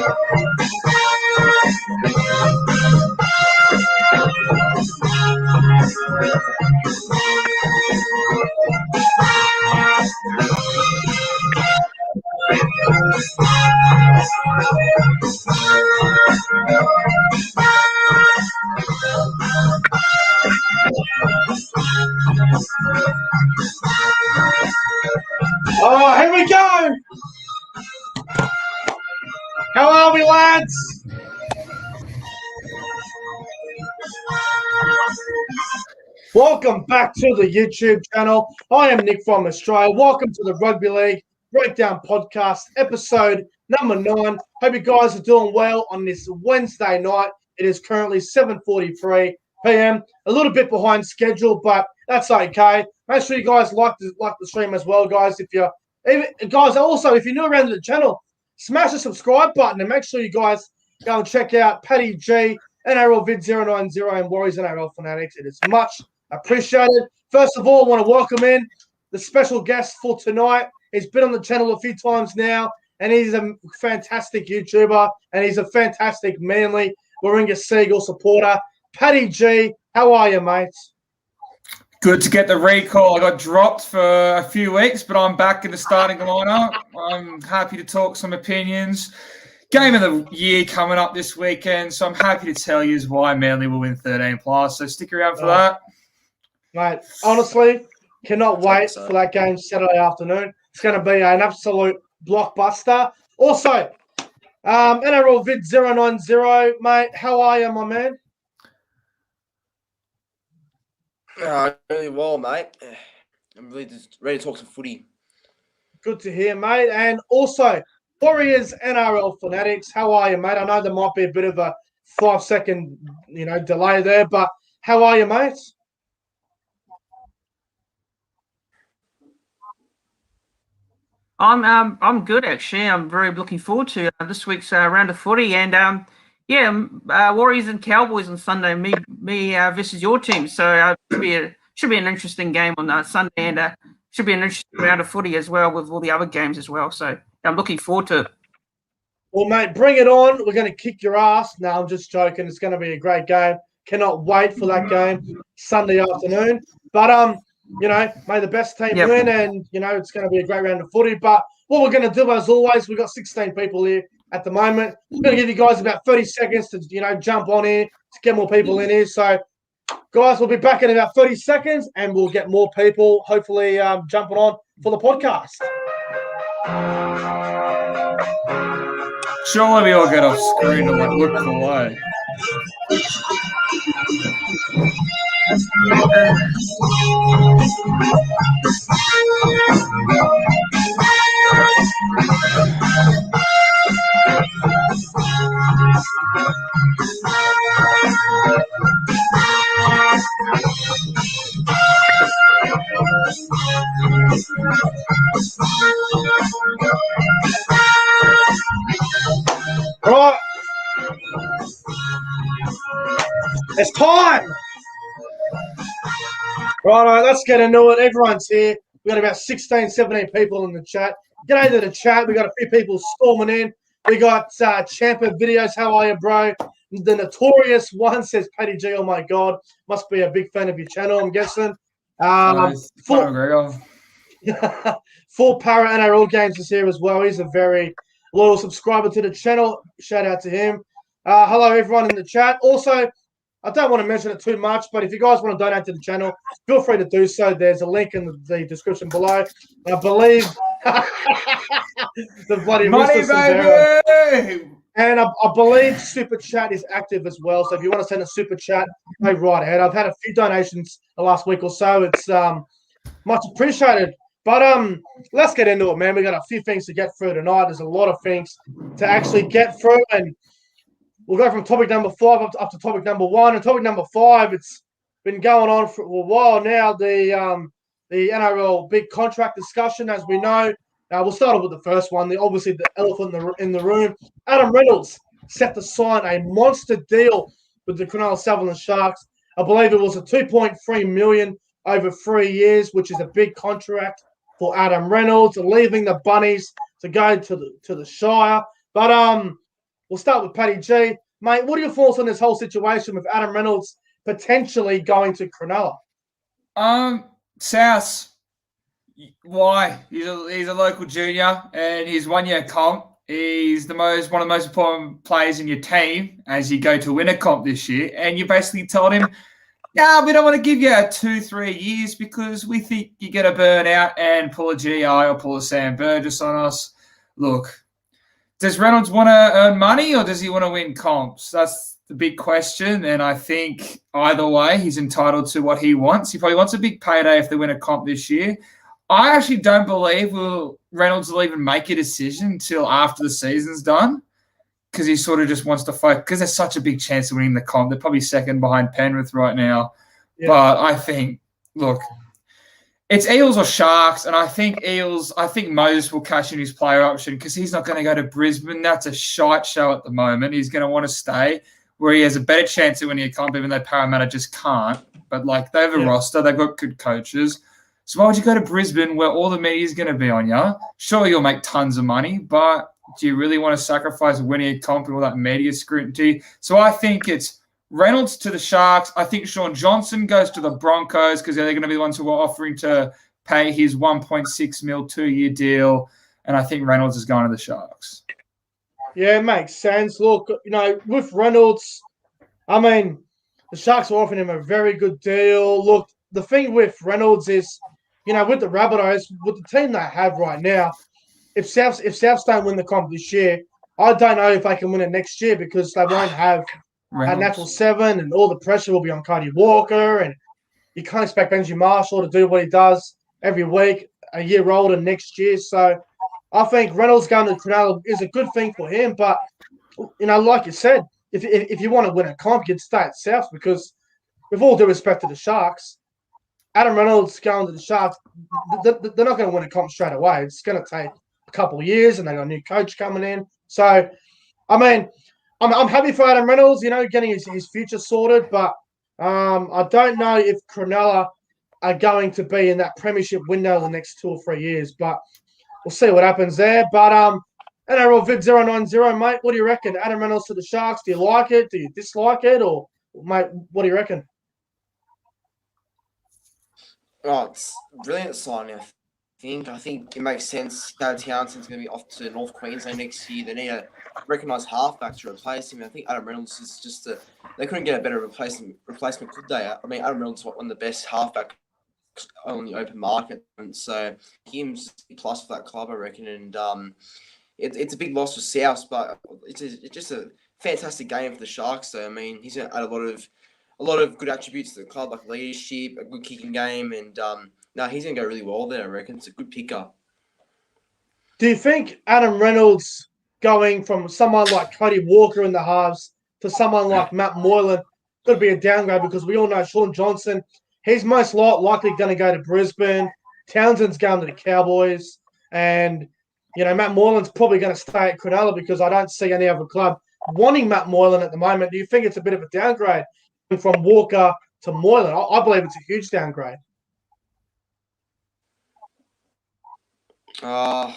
Oh, here we go. How are we, lads? Welcome back to the YouTube channel. I am Nick from Australia. Welcome to the Rugby League Breakdown Podcast, episode number 9. Hope you guys are doing well on this Wednesday night. It is currently 7:43 p.m. A little bit behind schedule, but that's okay. Make sure you guys like the stream as well, guys. If you're new around the channel, smash the subscribe button and make sure you guys go and check out Paddy G, NRL Vid 090 and Warriors NRL Fanatics. It is much appreciated. First of all, I want to welcome in the special guest for tonight. He's been on the channel a few times now, and he's a fantastic YouTuber, and he's a fantastic Manly Warringah Seagull supporter. Paddy G, how are you, mate? Good to get the recall. I got dropped for a few weeks, but I'm back in the starting lineup. I'm happy to talk some opinions. Game of the year coming up this weekend, so I'm happy to tell you why Manly will win 13 plus. So stick around for that. Mate, honestly, cannot wait for that game Saturday afternoon. It's going to be an absolute blockbuster. Also, NRL Vid 090, mate, how are you, my man? Really well, mate. I'm really just ready to talk some footy. Good to hear, mate. And also, Warriors NRL Fanatics, how are you, mate? I know there might be a bit of a 5-second, delay there, but how are you, mate? I'm good, actually. I'm very looking forward to this week's round of footy, and Warriors and Cowboys on Sunday. Me versus your team. So should be an interesting game on Sunday, and should be an interesting round of footy as well with all the other games as well. So I'm looking forward to it. Well, mate, bring it on. We're going to kick your ass. No, I'm just joking. It's going to be a great game. Cannot wait for that game Sunday afternoon. But may the best team win, and it's going to be a great round of footy. But what we're going to do, as always, we've got 16 people here at the moment. I'm going to give you guys about 30 seconds to jump on here to get more people in here. So, guys, we'll be back in about 30 seconds, and we'll get more people hopefully jumping on for the podcast. Surely we all get off screen and look away. Right. It's time. Right, let's get into it. Everyone's here. We've got about 16, 17 people in the chat. Get into the chat. We've got a few people storming in. We got Champa Videos. How are you, bro? The Notorious One says, Paddy G, oh my God. Must be a big fan of your channel, I'm guessing. Full Para NRL Games is here as well. He's a very loyal subscriber to the channel. Shout out to him. Hello, everyone in the chat. Also, I don't want to mention it too much, but if you guys want to donate to the channel, feel free to do so. There's a link in the description below. And I believe the bloody money, baby! And I believe Super Chat is active as well. So if you want to send a Super Chat, go right ahead. I've had a few donations the last week or so. It's much appreciated. But let's get into it, man. We got a few things to get through tonight. There's a lot of things to actually get through, and we'll go from topic number 5 up to topic number 1. And topic number 5, it's been going on for a while now. The NRL big contract discussion, as we know. We'll start off with the first one. Obviously, the elephant in the room. Adam Reynolds set to sign a monster deal with the Cronulla Sutherland Sharks. I believe it was a $2.3 million over 3 years, which is a big contract for Adam Reynolds, leaving the Bunnies to go to the Shire. But we'll start with Paddy G. Mate, what are your thoughts on this whole situation with Adam Reynolds potentially going to Cronulla? South. Why? He's a local junior and he's 1 year comp. He's one of the most important players in your team as you go to win a comp this year. And you basically told him, "Nah, we don't want to give you 2-3 years because we think you're going to burn out and pull a GI or pull a Sam Burgess on us." Look, does Reynolds want to earn money or does he want to win comps? That's the big question. And I think either way, he's entitled to what he wants. He probably wants a big payday if they win a comp this year. I actually don't believe Reynolds will even make a decision until after the season's done because he sort of just wants to focus because there's such a big chance of winning the comp. They're probably second behind Penrith right now. Yeah. But I think, look, it's Eels or Sharks, and I think Moses will cash in his player option because he's not going to go to Brisbane. That's a shite show at the moment. He's going to want to stay where he has a better chance of winning a comp, even though Parramatta just can't. But, like, they have a roster. They've got good coaches. So why would you go to Brisbane where all the media is going to be on you? Sure, you'll make tons of money, but do you really want to sacrifice winning a comp and all that media scrutiny? So I think it's Reynolds to the Sharks. I think Sean Johnson goes to the Broncos because they're going to be the ones who are offering to pay his $1.6 million 2-year deal. And I think Reynolds is going to the Sharks. Yeah, it makes sense. Look, with Reynolds, I mean, the Sharks are offering him a very good deal. Look, the thing with Reynolds is, with the Rabbitohs, with the team they have right now, if Souths don't win the comp this year, I don't know if they can win it next year because they won't have a natural 7 and all the pressure will be on Cody Walker and you can't expect Benji Marshall to do what he does every week, a year older next year. So I think Reynolds going to Cronulla is a good thing for him. But, like you said, if you want to win a comp, you'd stay at South because with all due respect to the Sharks, Adam Reynolds going to the Sharks, they're not going to win a comp straight away. It's going to take a couple of years, and they got a new coach coming in. So, I mean, I'm happy for Adam Reynolds, getting his future sorted. But I don't know if Cronulla are going to be in that premiership window the next 2 or 3 years. But we'll see what happens there. But NRL Vid 090, mate, what do you reckon? Adam Reynolds to the Sharks, do you like it? Do you dislike it? Or, mate, what do you reckon? Oh, it's a brilliant signing, I think it makes sense. Dad Townsend's going to be off to North Queensland next year. They need a recognised halfback to replace him. I think Adam Reynolds is just they couldn't get a better replacement, could they? I mean, Adam Reynolds is one of the best halfback on the open market. And so him's a plus for that club, I reckon. And it's a big loss for South, but it's just a fantastic game for the Sharks. So, I mean, he's going to add a lot of good attributes to the club, like leadership, a good kicking game, and he's going to go really well there, I reckon. It's a good pickup. Do you think Adam Reynolds going from someone like Cody Walker in the halves to someone like Matt Moylan could be a downgrade? Because we all know Sean Johnson, he's most likely going to go to Brisbane. Townsend's going to the Cowboys. And, Matt Moylan's probably going to stay at Cronulla because I don't see any other club wanting Matt Moylan at the moment. Do you think it's a bit of a downgrade from Walker to Moylan? I believe it's a huge downgrade. I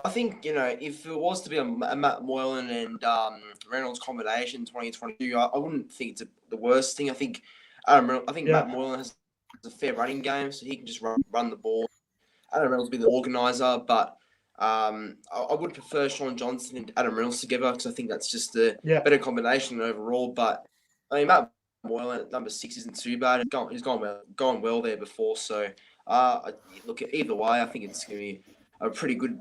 think, if it was to be a Matt Moylan and Reynolds combination in 2022, I wouldn't think it's the worst thing. I think Matt Moylan has a fair running game, so he can just run the ball. Adam Reynolds will be the organiser, but I would prefer Sean Johnson and Adam Reynolds together because I think that's just a better combination overall. But I mean, Matt Moylan at number 6 isn't too bad. He's gone well there before. So look, either way, I think it's going to be a pretty good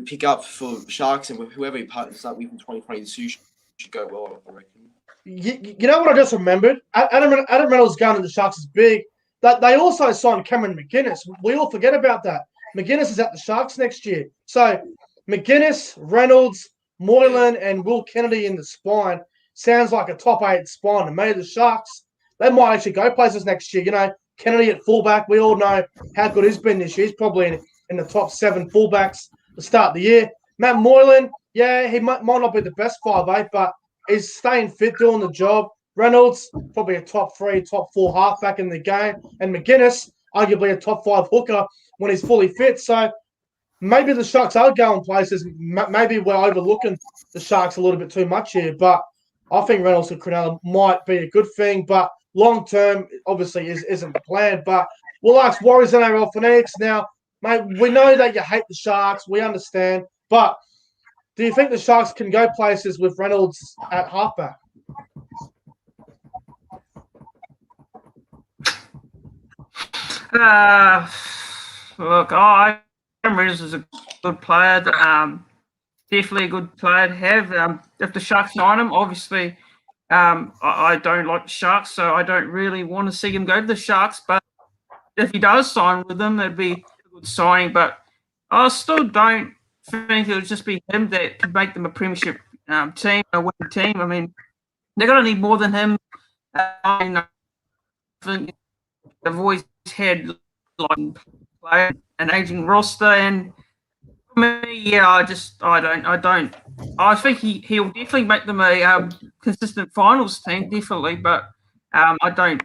pickup for Sharks, and whoever he partners up with in 2022 should go well, I reckon. You know what I just remembered? Adam Reynolds going to the Sharks is big. That they also signed Cameron McGuinness. We all forget about that. McGuinness is at the Sharks next year. So McGuinness, Reynolds, Moylan, and Will Kennedy in the spine sounds like a top 8 spine to me. The Sharks, they might actually go places next year. Kennedy at fullback, we all know how good he's been this year. He's probably in the top 7 fullbacks to start the year. Matt Moylan, he might not be the best 5'8", but he's staying fit, doing the job. Reynolds, probably a top 3, top 4 halfback in the game. And McGuinness, arguably a top 5 hooker when he's fully fit. So maybe the Sharks are going places. Maybe we're overlooking the Sharks a little bit too much here, but I think Reynolds and Cronulla might be a good thing. But long term, obviously, isn't the plan. But we'll ask Warriors NRL Fanatics now, mate. We know that you hate the Sharks. We understand, but do you think the Sharks can go places with Reynolds at halfback? Look, Reynolds is a good player. Definitely a good player to have. If the Sharks sign him, obviously, I don't like the Sharks, so I don't really want to see him go to the Sharks. But if he does sign with them, it'd be a good signing. But I still don't think it would just be him that could make them a premiership team, a winning team. I mean, they're going to need more than him. I think they've always had like an aging roster, and for me, yeah, I don't. I think he'll definitely make them a consistent finals team, definitely, but I don't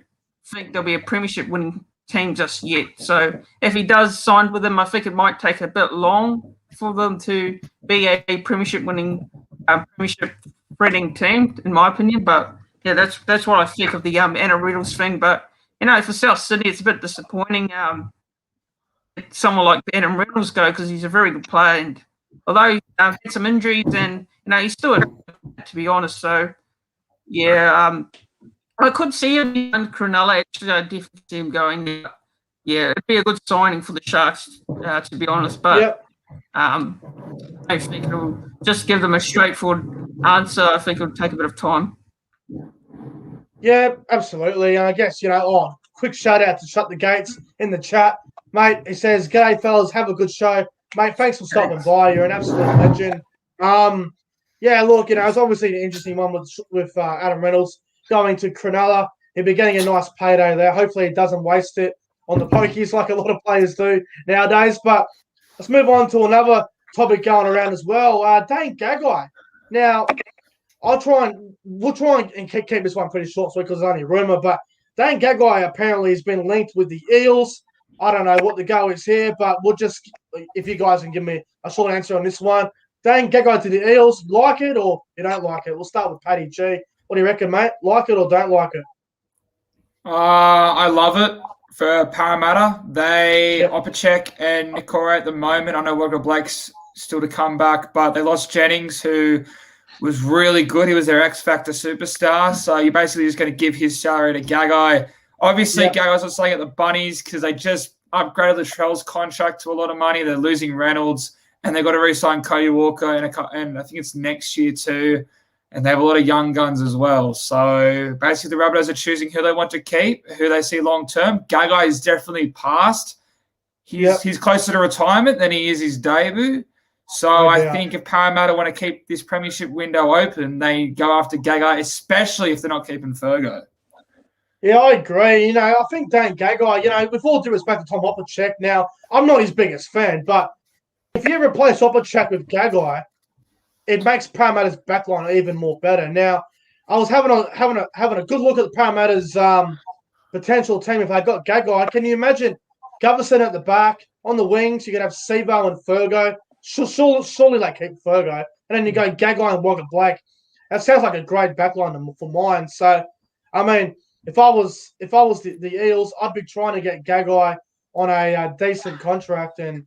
think there'll be a premiership winning team just yet. So if he does sign with them, I think it might take a bit long for them to be a premiership winning, premiership threatening team, in my opinion. But yeah, that's what I think of the Anna Reynolds thing. But for South Sydney, it's a bit disappointing. Someone like Adam Reynolds go because he's a very good player, and although he had some injuries, and he's still to be honest. So yeah, I could see him in Cronulla. Actually, I definitely see him going. Yeah, it'd be a good signing for the Sharks, to be honest. But I don't think it'll just give them a straightforward answer. I think it'll take a bit of time. Yeah, absolutely. And I guess, quick shout out to Shut the Gates in the chat. Mate, he says, "G'day, fellas. Have a good show." Mate, thanks for stopping by. You're an absolute legend. Yeah, look, it's obviously an interesting one with Adam Reynolds going to Cronulla. He'll be getting a nice payday there. Hopefully he doesn't waste it on the pokies like a lot of players do nowadays. But let's move on to another topic going around as well. Dane Gagai. Now, we'll try and keep this one pretty short because it's only a rumour, but Dane Gagai apparently has been linked with the Eels. I don't know what the go is here, but we'll just, if you guys can give me a short answer on this one. Dane Gagai to the Eels, like it or you don't like it? We'll start with Paddy G. What do you reckon, mate? Like it or don't like it? I love it for Parramatta. They Opacek and Nikora at the moment. I know Walker Blake's still to come back, but they lost Jennings, who was really good. He was their X Factor superstar. So you're basically just going to give his salary to Gagai. Obviously, Gagai's not staying at the Bunnies because they just upgraded Latrell's contract to a lot of money. They're losing Reynolds, and they've got to re-sign Cody Walker, and I think it's next year too. And they have a lot of young guns as well. So basically, the Rabbitohs are choosing who they want to keep, who they see long-term. Gagai is definitely past. He's closer to retirement than he is his debut. So I think if Parramatta want to keep this premiership window open, they go after Gagai, especially if they're not keeping Fergo. Yeah, I agree. I think Dane Gagai, with all due respect to Tom Opacek, now, I'm not his biggest fan, but if you replace Opacek with Gagai, it makes Parramatta's backline even more better. Now, I was having a good look at the Parramatta's potential team if they got Gagai. Can you imagine Gutherson at the back, on the wings, you could have Sevo and Fergo. Surely they keep Fergo. And then you go Gagai and Walker Blake. That sounds like a great backline for mine. So, I mean, if I was the Eels, I'd be trying to get Gagai on a decent contract. And,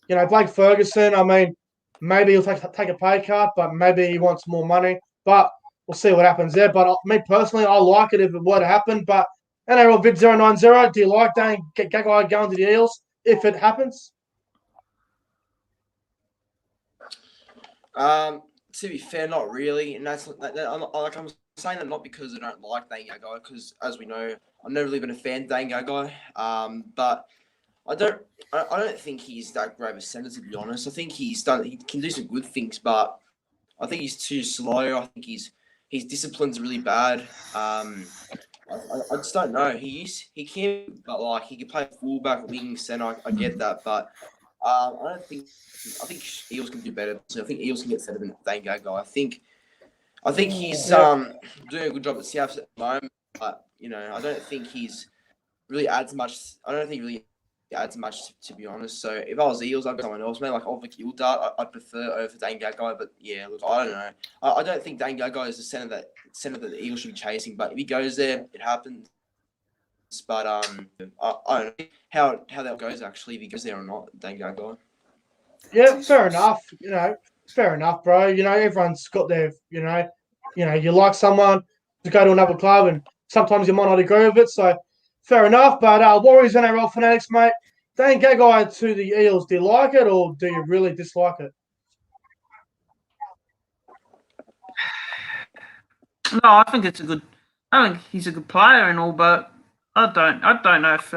Blake Ferguson, I mean, maybe he'll take a pay cut, but maybe he wants more money. But we'll see what happens there. But me personally, I like it if it were to happen. But NRL Vid 090, do you like Gagai going to the Eels if it happens? To be fair, not really, and that's I'm saying that not because I don't like Dane Gagai, because as we know, I've never really been a fan of Dane Gagai. But I don't think he's that great of a centre, to be honest. I think he can do some good things, but I think he's too slow. I think his discipline's really bad. I just don't know. He can, but he can play fullback, wing, centre. I get that, but I think Eels can do better. So I think Eels can get better than Dane Gagai. I think he's doing a good job at South at the moment, but I don't think he's really adds much. I don't think he really adds much, to be honest. So if I was Eels, I'd go someone else. Maybe like Oliver Gildart, I'd prefer over Dane Gagai. But yeah, look, I don't know. I don't think Dane Gagai is the centre that the Eels should be chasing. But if he goes there, it happens. But I don't know how that goes actually, if he goes there or not, Dane Gagai. Yeah, fair enough. Fair enough, bro. Everyone's got their, you like someone to go to another club, and sometimes you might not agree with it. So fair enough. But Warriors NRL fanatics, mate. Dane Gagai to the Eels. Do you like it, or do you really dislike it? No, I think it's a good. I think he's a good player and all, but I don't know if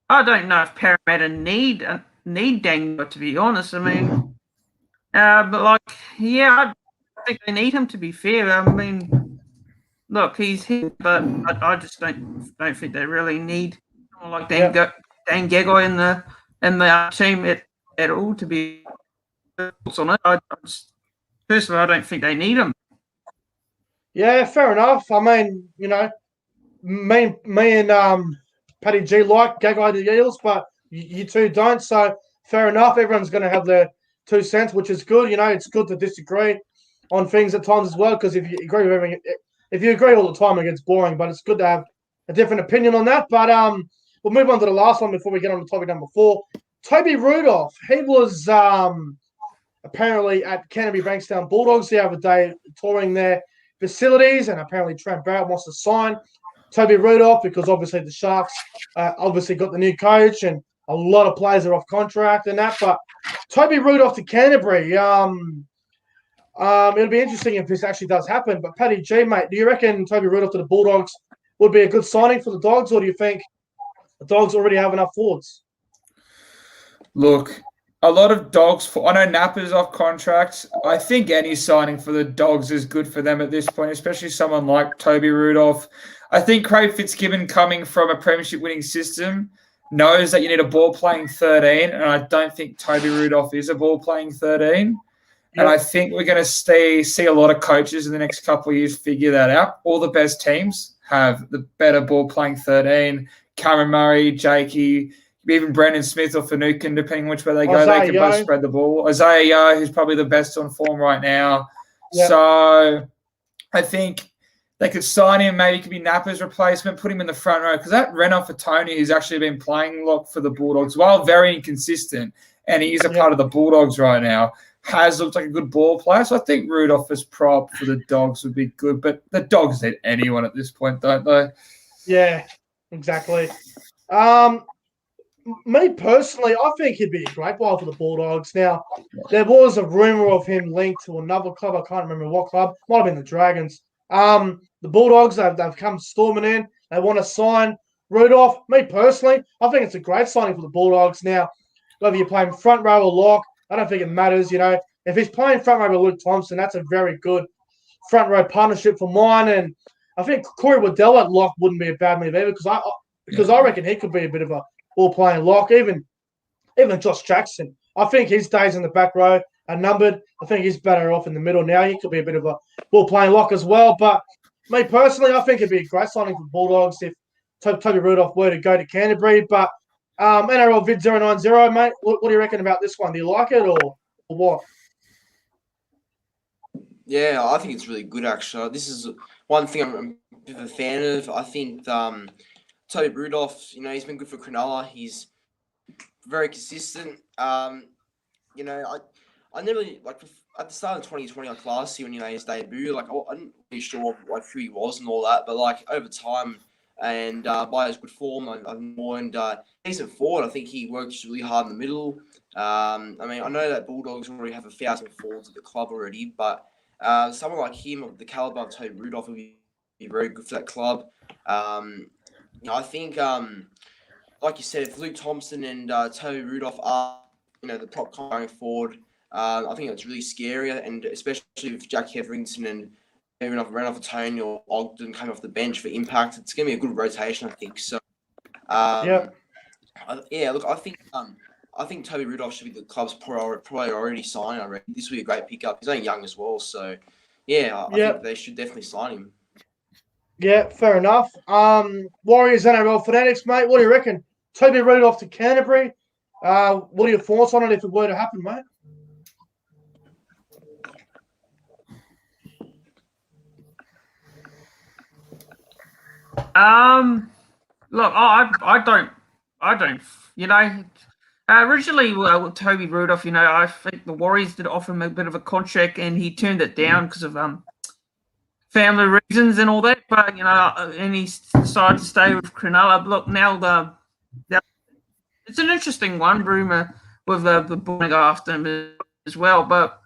I don't know if Parramatta need Dane, to be honest. I mean, but like, yeah, I think they need him, to be fair. I mean, look, he's here, but I just don't think they really need someone like Dane Gagai in the team at all, to be honest. I just, personally, I don't think they need him. Yeah, fair enough. I mean, me and Paddy G like Gagai to the Eels, but you two don't. So fair enough. Everyone's going to have their 2 cents, which is good. It's good to disagree on things at times as well, because if you agree with everything, if you agree all the time, it gets boring. But it's good to have a different opinion on that. But we'll move on to the last one before we get on to topic number 4. Toby Rudolf. He was apparently at Canterbury Bankstown Bulldogs the other day, touring their facilities, and apparently Trent Barrett wants to sign Toby Rudolf because obviously the Sharks obviously got the new coach and a lot of players are off contract and that. But Toby Rudolf to Canterbury, it'll be interesting if this actually does happen. But Paddy G, mate, do you reckon Toby Rudolf to the Bulldogs would be a good signing for the Dogs, or do you think the Dogs already have enough forwards? Look, a lot of Dogs. I know Napper's off contract. I think any signing for the Dogs is good for them at this point, especially someone like Toby Rudolf. I think Craig Fitzgibbon, coming from a premiership winning system, knows that you need a ball playing 13, and I don't think Toby Rudolf is a ball playing 13. Yep. And I think we're going to see a lot of coaches in the next couple of years figure that out. All the best teams have the better ball playing 13. Cameron Murray, Jakey, even Brendan Smith or Finucane, depending which way they go, they can both spread the ball. Isaiah Yeo, who's probably the best on form right now. Yep. So I think they could sign him. Maybe he could be Napper's replacement, put him in the front row. Because that Reynolds for Tony, who's actually been playing lock for the Bulldogs, while very inconsistent, and he is a part of the Bulldogs right now, has looked like a good ball player. So I think Rudolph as prop for the Dogs would be good. But the Dogs need anyone at this point, don't they? Yeah, exactly. Me personally, I think he'd be a great player for the Bulldogs. Now, there was a rumour of him linked to another club. I can't remember what club. Might have been the Dragons. The Bulldogs, they've come storming in. They want to sign Rudolph. Me personally, I think it's a great signing for the Bulldogs. Now, whether you're playing front row or lock, I don't think it matters. If he's playing front row with Luke Thompson, that's a very good front row partnership for mine. And I think Corey Waddell at lock wouldn't be a bad move either, because I reckon he could be a bit of a ball playing lock. Even Josh Jackson, I think his days in the back row are numbered. I think he's better off in the middle now. He could be a bit of a ball playing lock as well. But me personally, I think it'd be a great signing for the Bulldogs if Toby Rudolf were to go to Canterbury. But NRL Vid 090, mate, what do you reckon about this one? Do you like it or what? Yeah, I think it's really good, actually. This is one thing I'm a bit of a fan of. I think Toby Rudolf, he's been good for Cronulla. He's very consistent. I never at the start of 2020, last year when he made his debut, I wasn't really sure who he was and all that. But over time and by his good form, I've more and decent forward. I think he works really hard in the middle. I know that Bulldogs already have 1,000 forwards at the club already, but someone like him of the caliber of Toby Rudolf would be very good for that club. I think, like you said, if Luke Thompson and Toby Rudolf are, the prop going forward, I think that's really scary, and especially with Jack Hetherington and even if Reynolds for Tony or Ogden coming off the bench for impact, it's going to be a good rotation, I think. So, I think Toby Rudolf should be the club's priority signing. I reckon this will be a great pickup. He's only young as well, so I think they should definitely sign him. Yeah, fair enough. Warriors NRL fanatics, mate. What do you reckon? Toby Rudolf to Canterbury. What are your thoughts on it if it were to happen, mate? Look, I don't. Originally, with Toby Rudolf, I think the Warriors did offer him a bit of a contract, and he turned it down because of family reasons and all that. But and he decided to stay with Cronulla. Look, now it's an interesting one, rumor with the going after him as well. But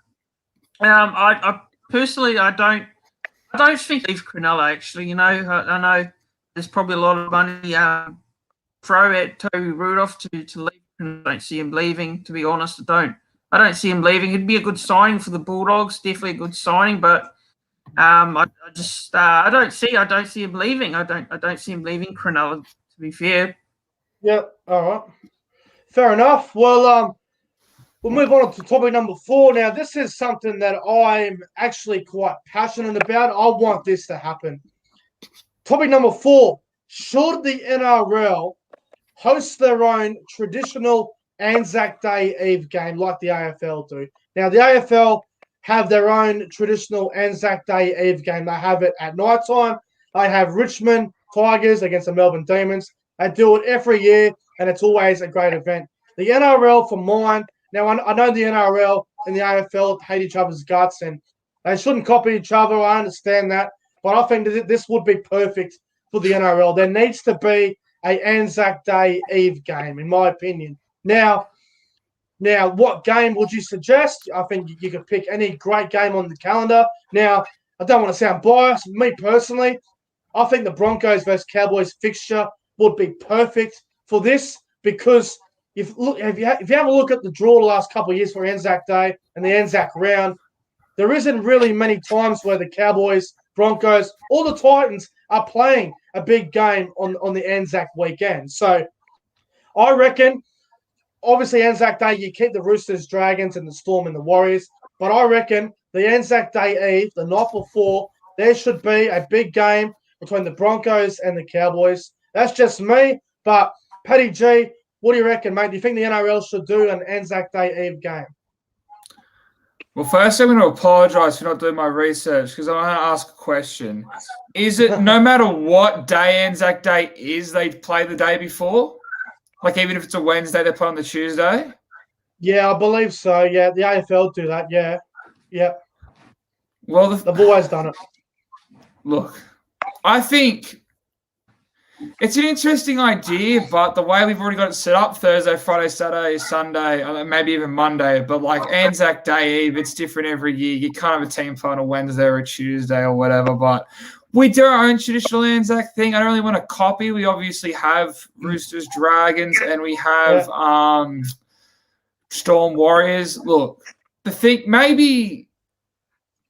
I personally, I don't think leave Cronulla. Actually, I know there's probably a lot of money throw at Toby Rudolf to leave. I don't see him leaving. To be honest, I don't see him leaving. It'd be a good signing for the Bulldogs. Definitely a good signing, but I don't see him leaving. I don't see him leaving Cronulla. To be fair. Yeah. All right. Fair enough. Well, we'll move on to topic number 4. Now, this is something that I'm actually quite passionate about. I want this to happen. Topic number 4. Should the NRL host their own traditional Anzac Day Eve game like the AFL do? Now, the AFL have their own traditional Anzac Day Eve game. They have it at night time. They have Richmond Tigers against the Melbourne Demons. They do it every year, and it's always a great event. The NRL, for mine, now I know the NRL and the AFL hate each other's guts, and they shouldn't copy each other. I understand that, but I think that this would be perfect for the NRL. There needs to be an Anzac Day Eve game, in my opinion. Now, what game would you suggest? I think you could pick any great game on the calendar. Now, I don't want to sound biased. Me personally, I think the Broncos versus Cowboys fixture would be perfect for this, because if you have a look at the draw the last couple of years for Anzac Day and the Anzac round, there isn't really many times where the Cowboys, Broncos, or the Titans are playing a big game on the Anzac weekend. So I reckon, obviously Anzac Day, you keep the Roosters, Dragons, and the Storm and the Warriors, but I reckon the Anzac Day Eve, the night before, there should be a big game between the Broncos and the Cowboys. That's just me, but Paddy G, what do you reckon, mate? Do you think the NRL should do an Anzac Day Eve game? Well, first I'm going to apologise for not doing my research, because I want to ask a question. Is it no matter what day Anzac Day is, they play the day before? Like even if it's a Wednesday, they play on the Tuesday? Yeah, I believe so. Yeah, the AFL do that. Yeah. Well, they've always done it. Look, I think it's an interesting idea, but the way we've already got it set up, Thursday, Friday, Saturday, Sunday, maybe even Monday, but like Anzac Day Eve, it's different every year. You can't have a team play on a Wednesday or a Tuesday or whatever, but we do our own traditional Anzac thing. I don't really want to copy. We obviously have Roosters, Dragons, and we have Storm, Warriors. Look, the thing, maybe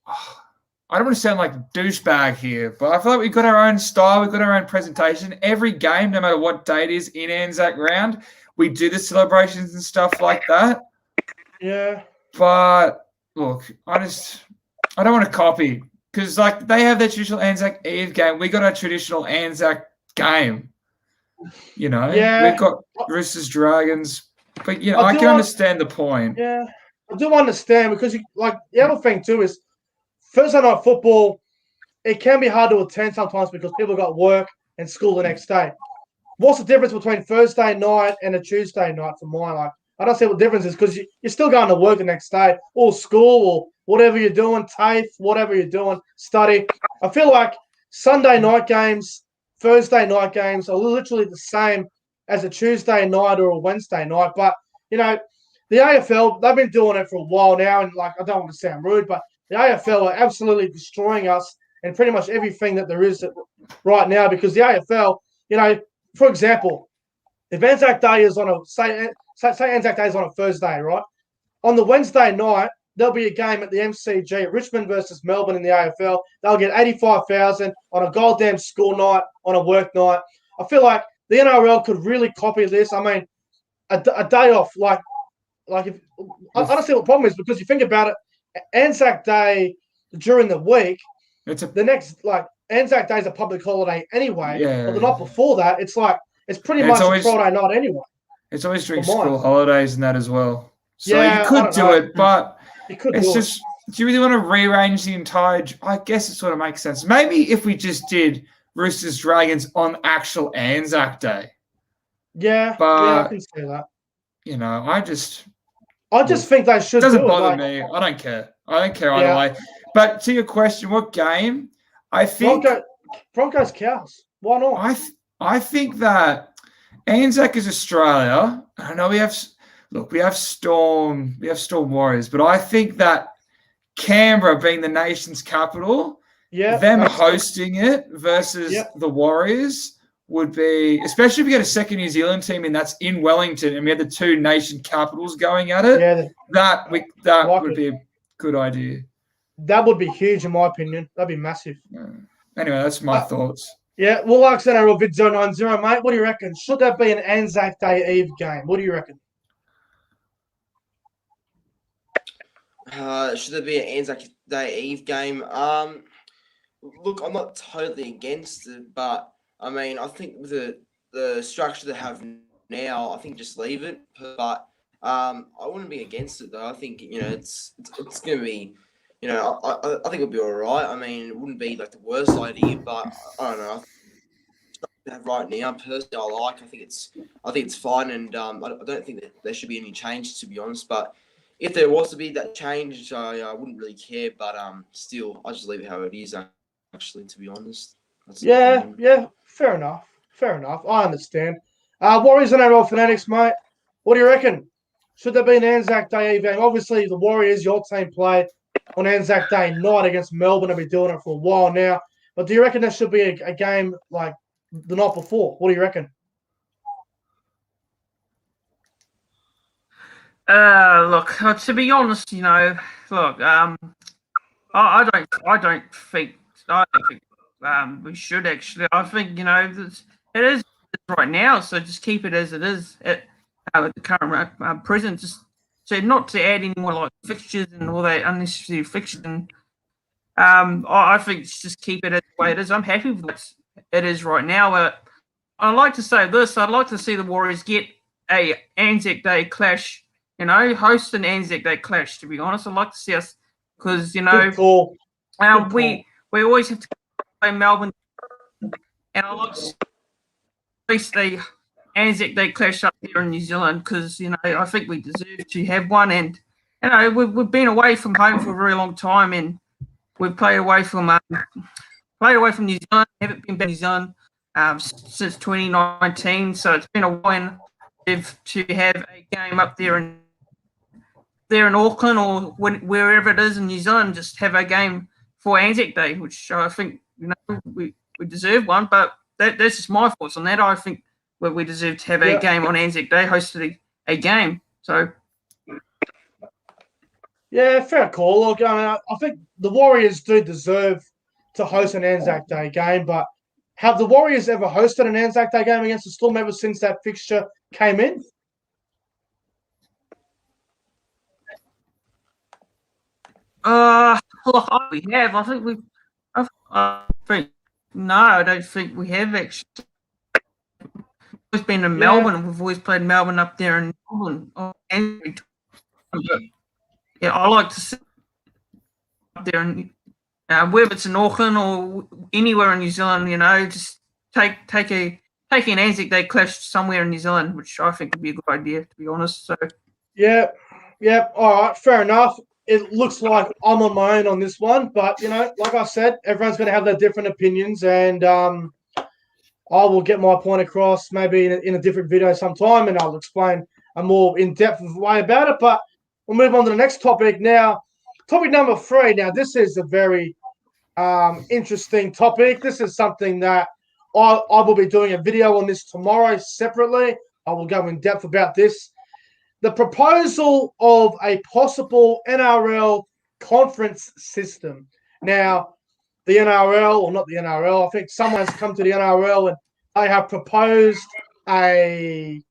I don't want to sound like a douchebag here, but I feel like we've got our own style, we've got our own presentation. Every game, no matter what date it is in Anzac round, we do the celebrations and stuff like that. Yeah. But look, I don't want to copy, because like they have their traditional Anzac Eve game, we got our traditional Anzac game. Yeah. We've got Roosters, Dragons, but I can understand the point. Yeah, I do understand, because the other thing too is Thursday night football, it can be hard to attend sometimes because people got work and school the next day. What's the difference between Thursday night and a Tuesday night for mine? I don't see what the difference is, because you're still going to work the next day, or school, or whatever you're doing, TAFE, whatever you're doing, study. I feel like Sunday night games, Thursday night games are literally the same as a Tuesday night or a Wednesday night. But, the AFL, they've been doing it for a while now, and I don't want to sound rude, but the AFL are absolutely destroying us in pretty much everything that there is right now, because the AFL, for example, if Anzac Day is on say Anzac Day is on a Thursday, right? On the Wednesday night, there'll be a game at the MCG, Richmond versus Melbourne in the AFL. They'll get 85,000 on a goddamn school night, on a work night. I feel like the NRL could really copy this. I mean, a day off, I don't see what the problem is, because you think about it, Anzac Day during the week, the next Anzac Day is a public holiday anyway. Yeah. But the night before that, it's like it's pretty And much it's always- a Friday night anyway. It's always during For mine. school holidays and that as well. So Yeah, you I could don't do know. it, but You could it's do just, do you really want to rearrange the entire? I guess it sort of makes sense. Maybe if we just did Roosters Dragons on actual Anzac Day. it. Yeah, But I can see that. you know, I just think they should it doesn't do bother it. me. I don't care. I don't care Yeah. either way. But to your question, what game? I think Broncos Cows. Why not? I think that Anzac is Australia. I know we have Storm Warriors, but I think that Canberra being the nation's capital, them hosting it versus the Warriors would be, especially if we get a second New Zealand team and that's in Wellington and we had the two nation capitals going at it, that would be a good idea. That would be huge in my opinion. That'd be massive. Yeah. Anyway, that's my thoughts. Yeah, we'll ask NRL Vid 090, mate. What do you reckon? Should that be an Anzac Day Eve game? What do you reckon? Should there be an Anzac Day Eve game? Look, I'm not totally against it, but I mean, I think with the structure they have now, I think just leave it. But I wouldn't be against it though. I think it's going to be, I think it'll be all right. I mean, it wouldn't be like the worst idea, but I don't know. Right now, personally, I think it's fine, and I don't think that there should be any change, to be honest. But if there was to be that change, I wouldn't really care. But still, I just leave it how it is. Actually, to be honest. Yeah, fair enough. I understand. Warriors and NRL Fanatics, mate. What do you reckon? Should there be an Anzac Day Eve game? Obviously, the Warriors, your team, play on Anzac Day night against Melbourne. They've been doing it for a while now. But do you reckon there should be a game like the night before? What do you reckon? Look, to be honest, I don't think we should actually. I think it is right now, so just keep it as it is at the current present. Just so not to add any more like fixtures and all that unnecessary fixtures. And, I think just keep it as the way it is. I'm happy with what it is right now. But I'd like to say this: I'd like to see the Warriors get a Anzac Day clash. Host an Anzac Day clash. To be honest, I'd like to see us because Good call. we always have to play Melbourne, and I like to see at least the Anzac Day clash up here in New Zealand because I think we deserve to have one. And we've been away from home for a very long time, and we've played away from New Zealand. Haven't been back to New Zealand since 2019, so it's been a while to have a game up there in Auckland or wherever it is in New Zealand. Just have a game for Anzac Day, which I think we deserve one. But that's just my thoughts on that. I think we deserve to have a game on Anzac Day, hosted a game. So. Yeah, fair call. Look, I think the Warriors do deserve to host an Anzac Day game, but have the Warriors ever hosted an Anzac Day game against the Storm ever since that fixture came in? Look, we have. I think no, I don't think we have actually. We've always been in Melbourne. We've always played Melbourne up there in Melbourne. Yeah, I like to sit up there and whether it's in Auckland or anywhere in New Zealand, just take an Anzac Day clash somewhere in New Zealand, which I think would be a good idea, to be honest. So yeah, all right, fair enough. It looks like I'm on my own on this one, but like I said, everyone's going to have their different opinions, and I will get my point across maybe in a different video sometime, and I'll explain a more in-depth way about it. But we'll move on to the next topic now. Topic number 3. Now, this is a very interesting topic. This is something that I will be doing a video on this tomorrow separately. I will go in depth about this. The proposal of a possible NRL conference system. Now, the NRL, or not the NRL, I think someone has come to the NRL and they have proposed a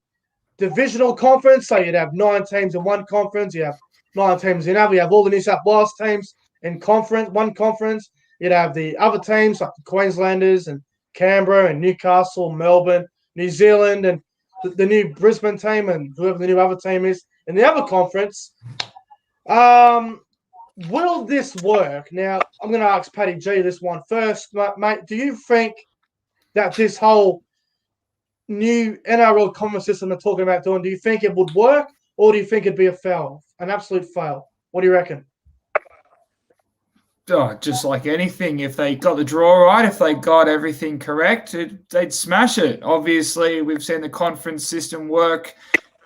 divisional conference. So you'd have 9 teams in one conference. You have 9 teams in other. You have all the New South Wales teams in one conference. You'd have the other teams like the Queenslanders and Canberra and Newcastle, Melbourne, New Zealand and the new Brisbane team and whoever the new other team is in the other conference. Will this work? Now, I'm going to ask Paddy G this one first, mate. Do you think that this whole new NRL conference system they're talking about doing, do you think it would work, or do you think it'd be a fail, an absolute fail? What do you reckon? Oh, just like anything, if they got the draw right, if they got everything correct, they'd smash it. Obviously, we've seen the conference system work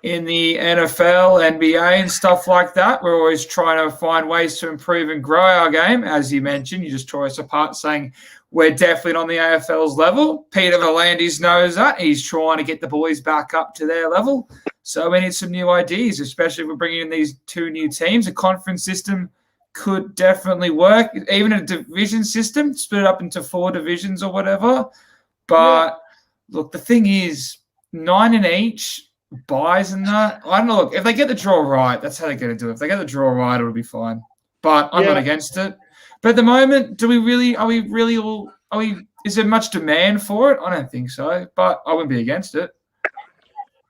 in the NFL, NBA, and stuff like that. We're always trying to find ways to improve and grow our game. As you mentioned, you just tore us apart saying we're definitely on the AFL's level. Peter V'landys knows that. He's trying to get the boys back up to their level. So we need some new ideas, especially if we're bringing in these two new teams. A conference system could definitely work. Even a division system, split it up into 4 divisions or whatever. But look, the thing is, 9 in each, buys and that. I don't know. Look, if they get the draw right, that's how they're going to do it. If they get the draw right, it'll be fine. But I'm not against it. But at the moment, is there much demand for it? I don't think so, but I wouldn't be against it.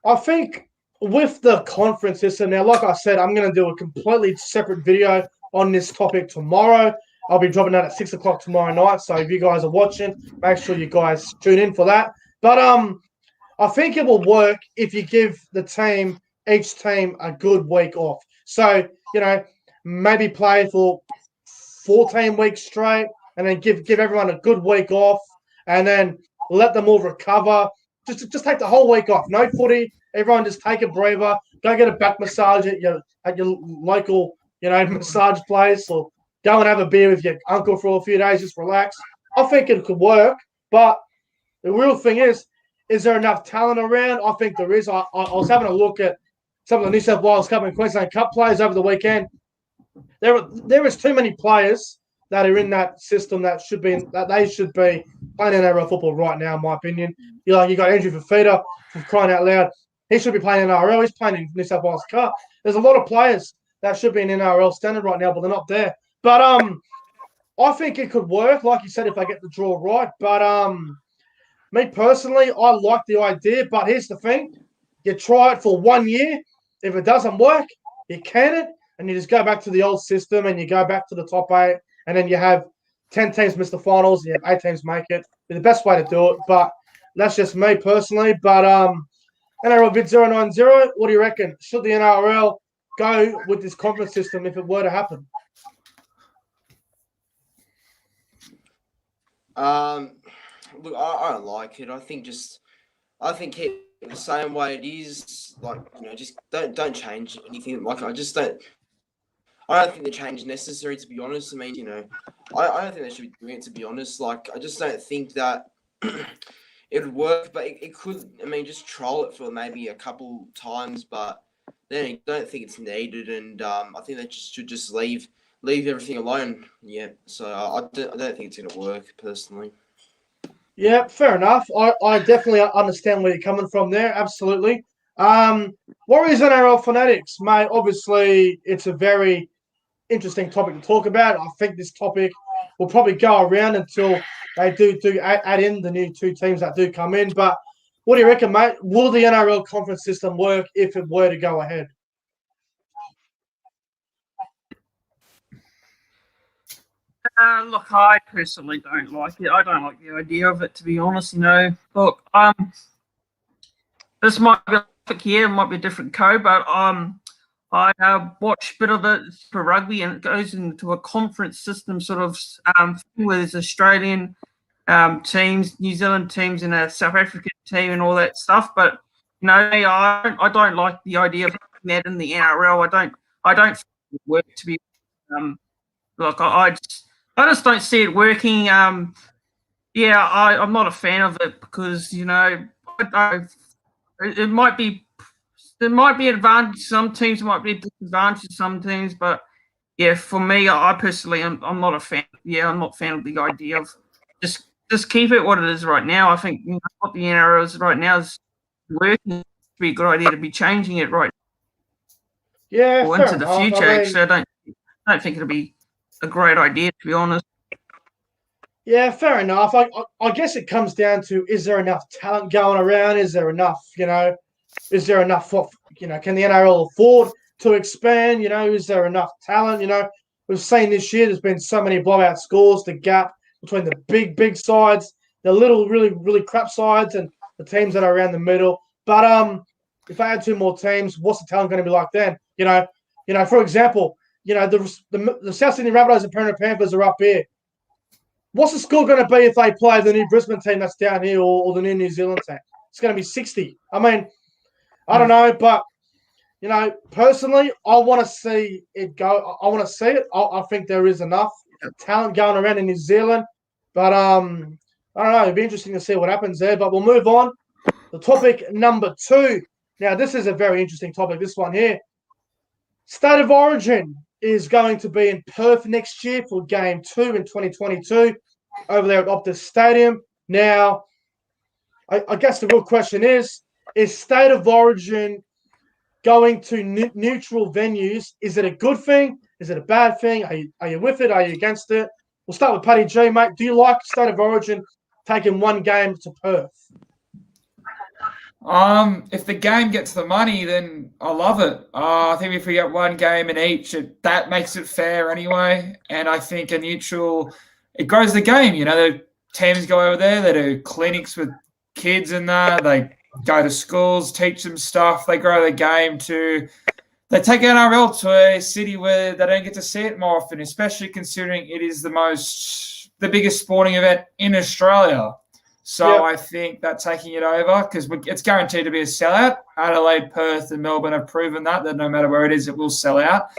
I think with the conference system, now, like I said, I'm going to do a completely separate video on this topic tomorrow. I'll be dropping that at 6 o'clock tomorrow night. So if you guys are watching, make sure you guys tune in for that. But I think it will work if you give each team a good week off. So, maybe play for 14 weeks straight and then give everyone a good week off and then let them all recover. Just take the whole week off. No footy. Everyone just take a breather. Go get a back massage at your local, massage place, or go and have a beer with your uncle for a few days. Just relax. I think it could work, but the real thing is there enough talent around? I think there is. I was having a look at some of the New South Wales Cup and Queensland Cup players over the weekend. There is too many players that are in that system that they should be playing NRL football right now, in my opinion. You got Andrew Fafita, for crying out loud. He should be playing NRL. He's playing in New South Wales Cup. There's a lot of players that should be in NRL standard right now, but they're not there. But I think it could work, like you said, if they get the draw right. But me personally, I like the idea. But here's the thing: you try it for 1 year. If it doesn't work, you can it, and you just go back to the old system, and you go back to the top 8, and then you have 10 teams miss the finals, and you have 8 teams make it. It's the best way to do it. But that's just me personally. But NRL Vid 090, what do you reckon? Should the NRL go with this conference system if it were to happen? Look, I don't like it. I think keep it the same way it is. Like, just don't change anything. Like, I don't think the change is necessary, to be honest. I mean, I don't think they should be doing it, to be honest. Like, I just don't think that it would work, but it could. I mean, just troll it for maybe a couple times, but then I don't think it's needed, and I think they should just leave everything alone. Yeah, so I don't think it's going to work, personally. Yeah, fair enough. I definitely understand where you're coming from there. Absolutely. Warriors NRL fanatics, mate. Obviously, it's a very interesting topic to talk about. I think this topic will probably go around until they do add in the new 2 teams that do come in. But what do you reckon, mate? Will the NRL conference system work if it were to go ahead? Look, I personally don't like it. I don't like the idea of it, to be honest. Look, this might be might be a different code, but I watch a bit of it for rugby, and it goes into a conference system sort of where there's Australian teams, New Zealand teams, and a South African team, and all that stuff. But I don't like the idea of putting that in the NRL. I don't think it would work, to be. Look, I just don't see it working. I'm not a fan of it because it might be. There might be advantage to some teams, might be a disadvantage to some teams, but for me, I personally, I'm not a fan. I'm not a fan of the idea of just keep it what it is right now. I think what the NRL is right now is working. It'd be a good idea to be changing it right. Or into the future. Actually, I don't think it'll be a great idea, to be honest. Yeah, fair enough. I guess it comes down to, is there enough talent going around? Is there enough, is there enough for, can the NRL afford to expand? Is there enough talent? We've seen this year there's been so many blowout scores, the gap between the big sides, the little, really, really crap sides, and the teams that are around the middle. But if I had two more teams, what's the talent going to be like then? For example, the South Sydney Rabbitohs and Penrith Panthers are up here. What's the score going to be if they play the new Brisbane team that's down here or the new Zealand team? It's going to be 60. I mean, I don't know, but, personally, I want to see it go. I want to see it. I think there is enough talent going around in New Zealand. But I don't know. It'd be interesting to see what happens there. But we'll move on. The topic number 2. Now, this is a very interesting topic, this one here. State of Origin is going to be in Perth next year for Game 2 in 2022 over there at Optus Stadium. Now, I guess the real question is State of Origin going to neutral venues, is it a good thing? Is it a bad thing? Are you with it? Are you against it? We'll start with Paddy G, mate. Do you like State of Origin taking one game to Perth? If the game gets the money, then I love it. I think if we get one game in each, that makes it fair anyway. And I think a neutral, it grows the game. The teams go over there, they do clinics with kids and that. They go to schools, teach them stuff. They grow the game to. They take NRL to a city where they don't get to see it more often, especially considering it is the biggest sporting event in Australia. So I think that taking it over, because it's guaranteed to be a sellout. Adelaide, Perth, and Melbourne have proven that no matter where it is, it will sell out.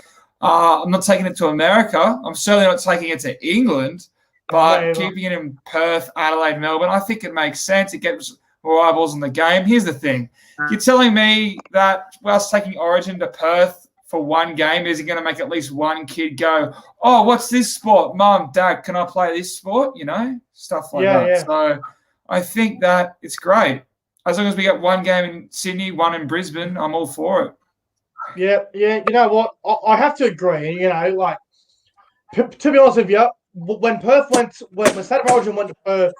I'm not taking it to America. I'm certainly not taking it to England, but keeping it in Perth, Adelaide, Melbourne, I think it makes sense. It gets more eyeballs on the game. Here's the thing. You're telling me that whilst taking Origin to Perth for one game, is it going to make at least one kid go, oh, what's this sport? Mum, Dad, can I play this sport? Stuff like that. Yeah. So I think that it's great. As long as we get one game in Sydney, one in Brisbane, I'm all for it. Yeah. You know what? I have to agree. To be honest with you, when State of Origin went to Perth,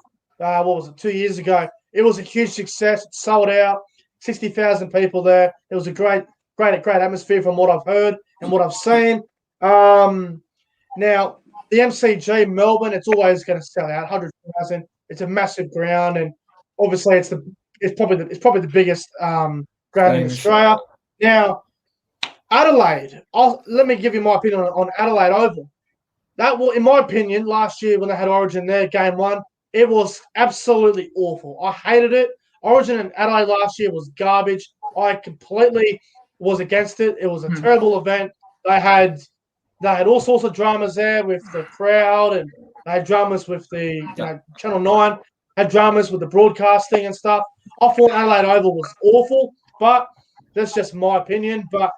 2 years ago, it was a huge success. It sold out, 60,000 people there. It was a great atmosphere from what I've heard and what I've seen. Now, the MCG, Melbourne, it's always going to sell out, 100,000. It's a massive ground, and obviously it's probably the biggest ground in Australia. Now, Adelaide. Let me give you my opinion on Adelaide Oval. That was, in my opinion, last year when they had Origin there, Game 1, it was absolutely awful. I hated it. Origin in Adelaide last year was garbage. I completely was against it. It was a terrible event. They had all sorts of dramas there with the crowd, and they had dramas with the Channel 9, had dramas with the broadcasting and stuff. I thought Adelaide Oval was awful, but that's just my opinion. But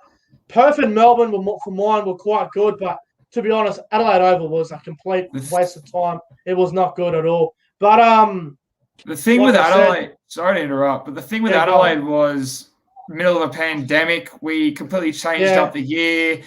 Perth and Melbourne, for mine, were quite good. But to be honest, Adelaide Oval was a complete waste of time. It was not good at all. But the thing with Adelaide, sorry to interrupt, but the thing with Adelaide was middle of a pandemic. We completely changed up the year.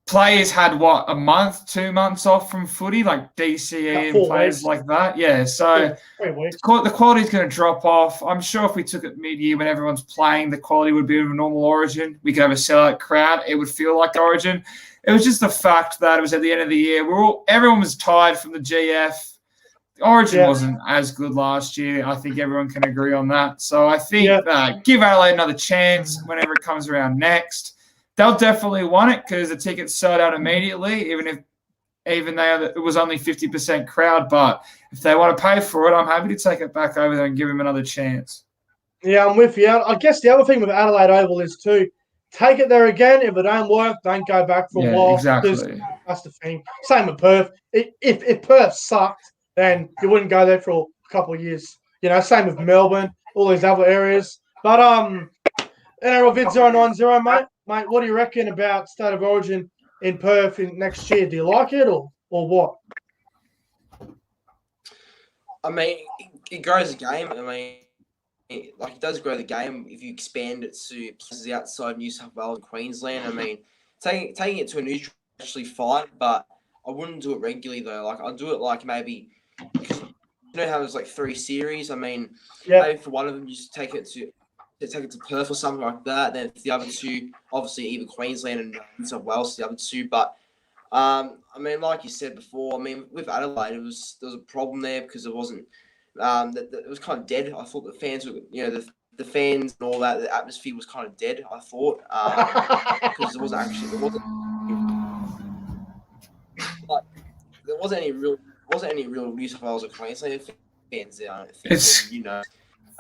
Players had a month, 2 months off from footy, like DCE and players like that. Yeah, so the quality is going to drop off. I'm sure if we took it mid-year when everyone's playing, the quality would be of a normal Origin. We could have a sellout crowd. It would feel like Origin. It was just the fact that it was at the end of the year. Everyone was tired from the GF. Origin wasn't as good last year. I think everyone can agree on that. So I think give Adelaide another chance whenever it comes around next. They'll definitely want it because the tickets sold out immediately, even though it was only 50% crowd. But if they want to pay for it, I'm happy to take it back over there and give them another chance. Yeah, I'm with you. I guess the other thing with Adelaide Oval is too, take it there again. If it don't work, don't go back for a while. Exactly. That's the thing. Same with Perth. If Perth sucked, then you wouldn't go there for a couple of years. Same with Melbourne, all these other areas. But NRL Vid 090, mate. Mate, what do you reckon about State of Origin in Perth next year? Do you like it or what? I mean, it grows the game. I mean, it does grow the game if you expand it to places outside New South Wales and Queensland. I mean, taking it to a neutral is actually fine, but I wouldn't do it regularly though. Like I'd do it like maybe you know how there's like 3 series. I mean, Yeah. maybe for one of them, you just take it to Perth or something like that. Then for the other 2, obviously either Queensland and New South Wales, the other 2. But I mean, like you said before, I mean, with Adelaide, there was a problem there because it wasn't. It was kind of dead. I thought the fans were, the fans and all that. The atmosphere was kind of dead. I thought because there wasn't like there wasn't any real New South Wales or Queensland fans there. I don't think. It's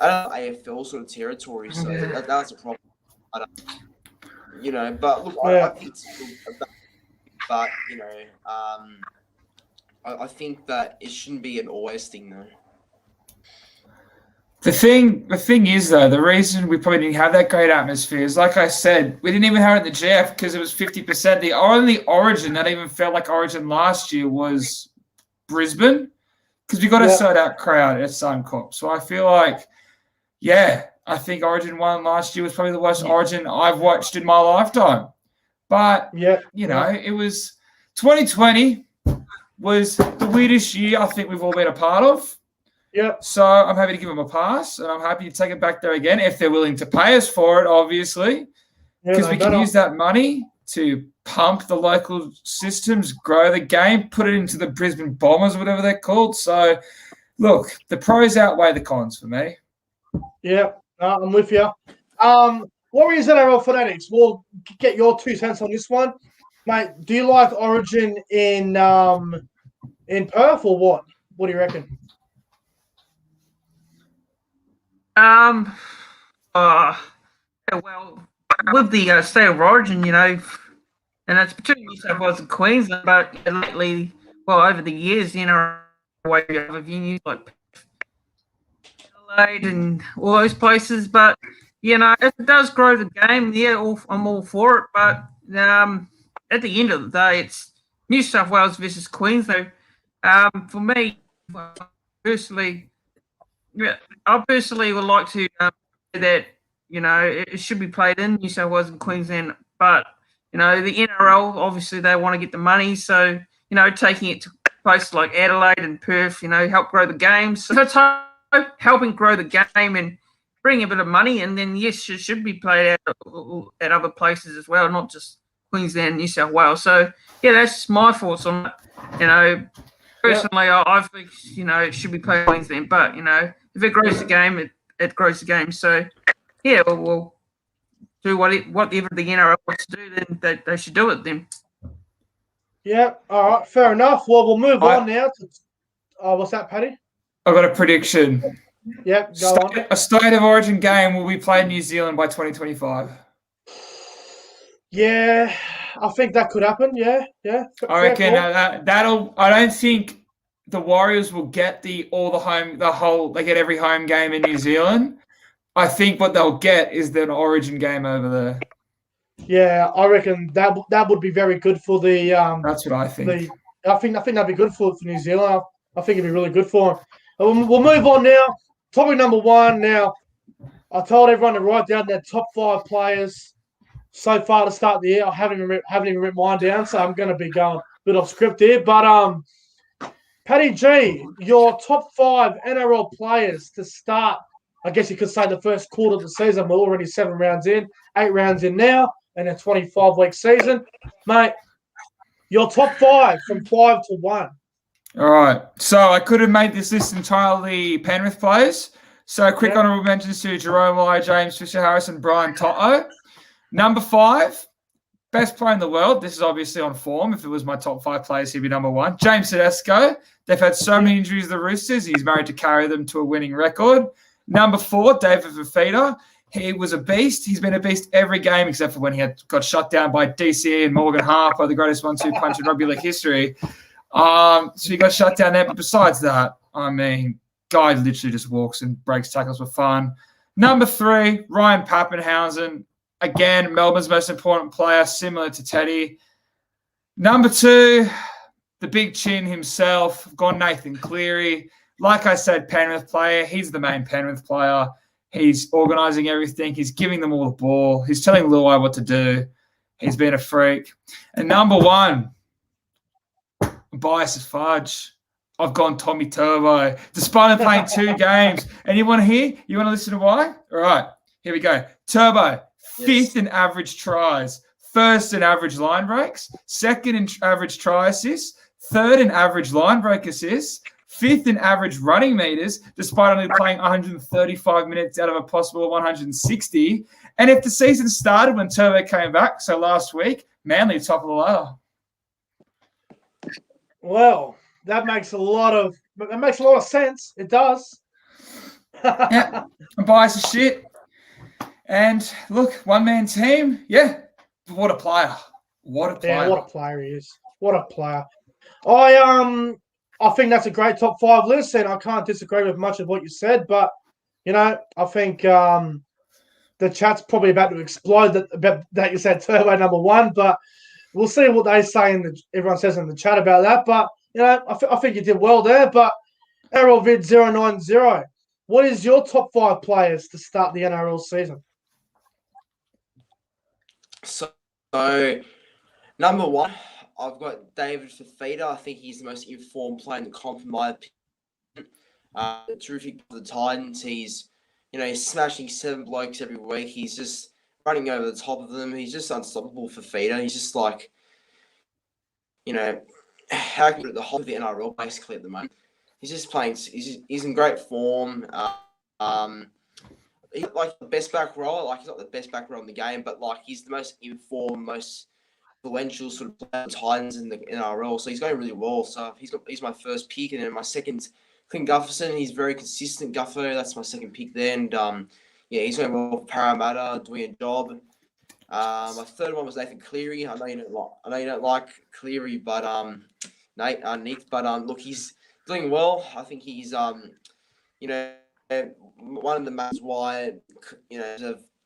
AFL sort of territory, so that's a problem. But look, I think it's still but I think that it shouldn't be an always thing though. The thing is, though, the reason we probably didn't have that great atmosphere is, like I said, we didn't even have it in the GF because it was 50%. The only Origin that even felt like Origin last year was Brisbane because we got a sold-out crowd at Suncorp. So I feel like, I think Origin 1 last year was probably the worst Origin I've watched in my lifetime. But, it was 2020 was the weirdest year I think we've all been a part of. Yeah. So I'm happy to give them a pass, and I'm happy to take it back there again if they're willing to pay us for it, obviously, because we can use that money to pump the local systems, grow the game, put it into the Brisbane Bombers, whatever they're called. So, look, the pros outweigh the cons for me. Yeah, I'm with you. Warriors NRL fanatics, we'll get your 2 cents on this one, mate. Do you like Origin in Perth or what? What do you reckon? Well, with the state of origin, and it's between New South Wales and Queensland, but lately, over the years, away other venues like Adelaide and all those places, but if it does grow the game, I'm all for it. But at the end of the day, it's New South Wales versus Queensland. For me, personally. Yeah, I personally would like to say that, it should be played in New South Wales and Queensland, but, the NRL, obviously they want to get the money, so, taking it to places like Adelaide and Perth, help grow the game. So it's helping grow the game and bring a bit of money, and then, yes, it should be played at other places as well, not just Queensland and New South Wales. So, that's just my thoughts on it, Personally, I think, it should be played in Queensland, but, if it grows the game, it grows the game. So, we'll do whatever the NRL wants to do, then they should do it then. Yeah, all right, fair enough. Well, we'll move on now to what's that, Paddy? I've got a prediction. Yep, go on. A state of origin game will be played in New Zealand by 2025. Yeah, I think that could happen. Yeah. I reckon that'll. I don't think the Warriors will get they get every home game in New Zealand. I think what they'll get is the Origin game over there. Yeah, I reckon that would be very good for the. That's what I think. I think that'd be good for New Zealand. I think it'd be really good for them. We'll move on now. Topic number 1. Now, I told everyone to write down their top 5 players so far to start the year. I haven't even written mine down, so I'm going to be going a bit off script here. But Paddy G, your top 5 NRL players to start. I guess you could say the first quarter of the season. We're already 7 rounds in, 8 rounds in now, and a 25-week season, mate. Your top 5 from 5 to 1. All right. So I could have made this list entirely Penrith players. So quick honourable mentions to Jerome Lai, James Fisher-Harris, and Brian Toto. Number 5, best player in the world. This is obviously on form. If it was my top 5 players, he'd be number 1. James Tedesco. They've had so many injuries, the Roosters. He's married to carry them to a winning record. Number 4, David Fifita. He was a beast. He's been a beast every game except for when he got shut down by DCE and Morgan Harper, the greatest 1-2 punch in rugby league history. So he got shut down there. But besides that, I mean, guy literally just walks and breaks tackles for fun. Number 3, Ryan Pappenhausen. Again, Melbourne's most important player, similar to Teddy. Number 2, the big chin himself. I've gone Nathan Cleary. Like I said, Penrith player. He's the main Penrith player. He's organising everything. He's giving them all the ball. He's telling Luai what to do. He's been a freak. And number 1, bias as fudge. I've gone Tommy Turbo, despite him playing 2 games. And you want to hear? You want to listen to why? All right, here we go. Turbo, 5th in average tries, 1st in average line breaks, 2nd in average try assists, 3rd in average line break assists, 5th in average running meters, despite only playing 135 minutes out of a possible 160. And if the season started when Turbo came back, so last week, Manly top of the ladder. Well, that makes a lot of sense. It does. Yeah, I'm biased as shit. And look, 1-man team. Yeah, what a player. What a player. Yeah, what a player he is. What a player. I think that's a great top 5 list, and I can't disagree with much of what you said. But I think the chat's probably about to explode that you said Turbo number 1. But we'll see what they say everyone says in the chat about that. But I think you did well there. But NRLvid090, what is your top 5 players to start the NRL season? So number 1, I've got David Fafita. I think he's the most informed player in the comp, in my opinion. Terrific for the Titans. He's smashing 7 blokes every week. He's just running over the top of them. He's just unstoppable for Fafita. He's just like, how can you put the whole of the NRL basically at the moment? He's just playing. He's in great form. He's like the best back rower. Like, he's not the best back rower in the game, but like, he's the most informed, most influential sort of player Titans in the NRL. So he's going really well. So he's my first pick, and then my second, Clint Gufferson. He's very consistent. Guffo. That's my second pick there, and he's going well for Parramatta, doing a job. My third one was Nathan Cleary. I know you don't like Cleary, but Nick. But look, he's doing well. I think he's one of the reasons why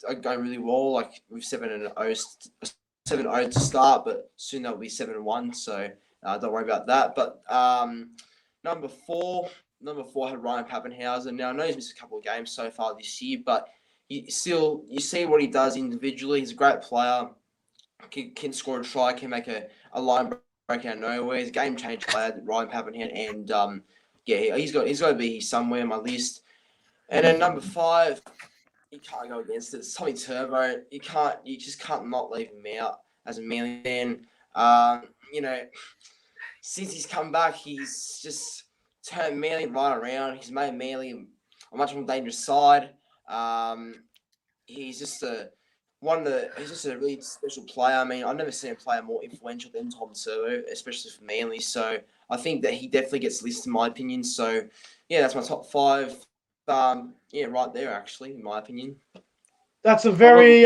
are going really well. Like, with 7-0 to start, but soon they'll be 7-1. So don't worry about that. But number four had Ryan Pappenhausen. Now, I know he's missed a couple of games so far this year, but you see what he does individually. He's a great player. Can score a try. Can make a line break out of nowhere. He's a game changer player, Ryan Pappenhausen, and he's got to be somewhere on my list. And then number 5, you can't go against it. It's Tommy Turbo. You just can't not leave him out as a Manly fan. Since he's come back, he's just turned Manly right around. He's made Manly a much more dangerous side. He's just a really special player. I mean, I've never seen a player more influential than Tom Turbo, especially for Manly. So I think that he definitely gets listed, in my opinion. So yeah, that's my top 5. Right there, actually, in my opinion. That's a very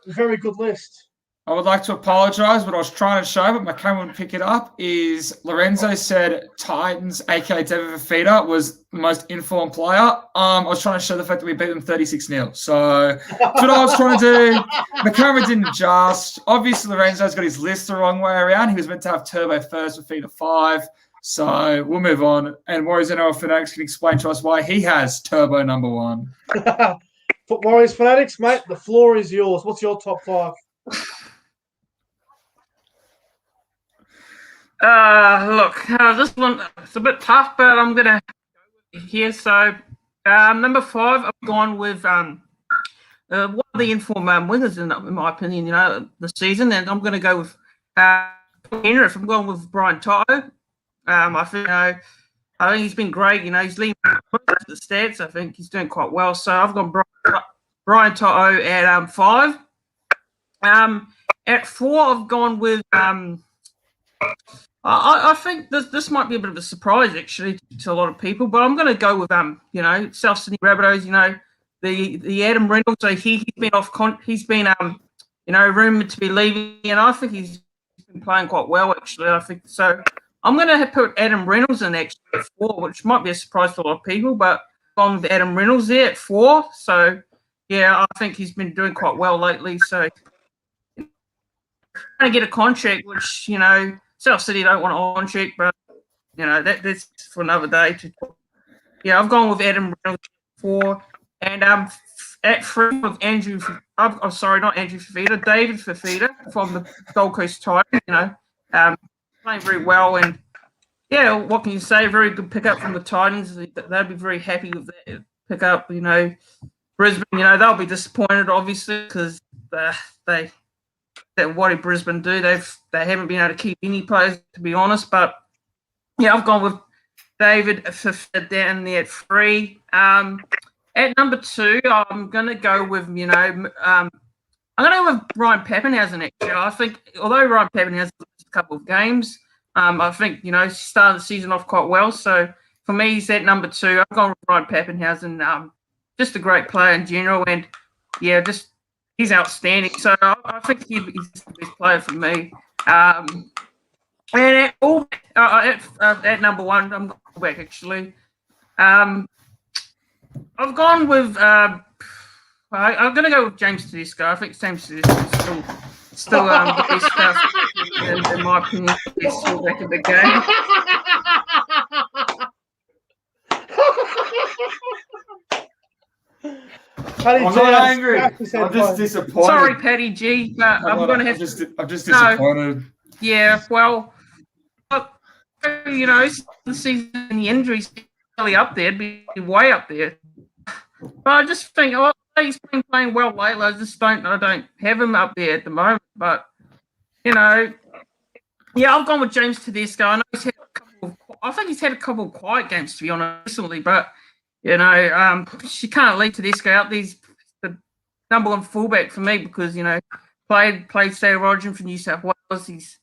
very good list. I would like to apologise. What I was trying to show, but my camera wouldn't pick it up, is Lorenzo said Titans, aka David Fafita, was the most informed player. I was trying to show the fact that we beat them 36-0. So that's what I was trying to do. The camera didn't adjust. Obviously, Lorenzo's got his list the wrong way around. He was meant to have Turbo first, Fafita 5. So we'll move on. And Warriors NRL Fanatics can explain to us why he has Turbo number 1. Warriors Fanatics, mate, the floor is yours. What's your top 5? This one, it's a bit tough, but I'm going to go here. So, number 5, I've gone with one of the informed wingers, in my opinion, this season. And I'm going to go with Penrith. I'm going with Brian Toto. I think he's been great. He's leading the stats. I think he's doing quite well. So I've got Brian Toto at 5. At 4, I've gone with I think this might be a bit of a surprise actually to a lot of people, but I'm going to go with South Sydney Rabbitohs. The Adam Reynolds. So he's been off. He's been rumored to be leaving, and I think he's been playing quite well actually. I think so. I'm going to put Adam Reynolds in actually at 4, which might be a surprise to a lot of people, but I'm with Adam Reynolds there at 4. So yeah, I think he's been doing quite well lately. So trying to get a contract, which South City don't want a contract, but that's for another day. I've gone with Adam Reynolds at 4, and at 3 with Andrew. I'm sorry, not Andrew Fafita, David Fafita from the Gold Coast Titans. Playing very well, and yeah, what can you say? Very good pickup from the Titans. They'd be very happy with that pickup. Brisbane, they'll be disappointed, obviously, because what did Brisbane do? They haven't been able to keep any players, to be honest. But yeah, I've gone with David down there at 3. At number 2, I'm going to go with I'm going to go with Ryan Pappenhausen. Actually, I think although Ryan Pappenhausen has a couple of games, I think he started the season off quite well. So for me, he's at number 2. I've gone with Ryan Pappenhausen. Just a great player in general, and yeah, he's outstanding. So I think he's the best player for me. And at number 1, I'm going back actually. I've gone with. I'm going to go with James Tedesco. I think James Tedesco is still the best in my opinion. He's still back in the game. Paddy I'm G, not angry. I'm I'm just disappointed. Sorry, Paddy G. I'm going to have to. I'm just disappointed. Yeah, well, the season, the injuries really up there, be way up there. But I just think, he's been playing well lately. I don't have him up there at the moment. But yeah, I've gone with James Tedesco. I know he's had a couple of quiet games, to be honest, recently. But you can't leave Tedesco out. He's the number 1 fullback for me because played state of origin for New South Wales. He's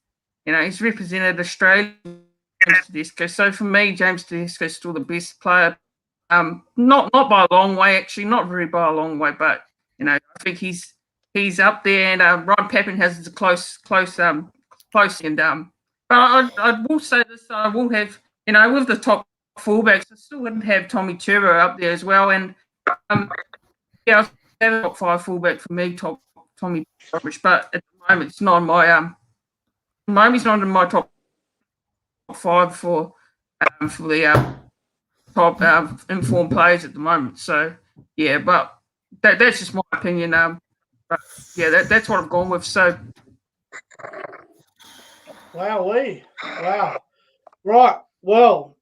represented Australia. James Tedesco. So for me, James Tedesco is still the best player. Not by a long way, actually, not very by a long way, but I think he's up there. And Ryan Pappenhausen is a close and but I will say this: I will have with the top fullbacks, I still wouldn't have Tommy Turbo up there as well. And I have a top 5 fullback for me, Tommy Turbo, but at the moment it's not in my he's not in my top 5 for the top informed players at the moment. So yeah, but that's just my opinion. But yeah, that's what I've gone with. So wow, right. Well,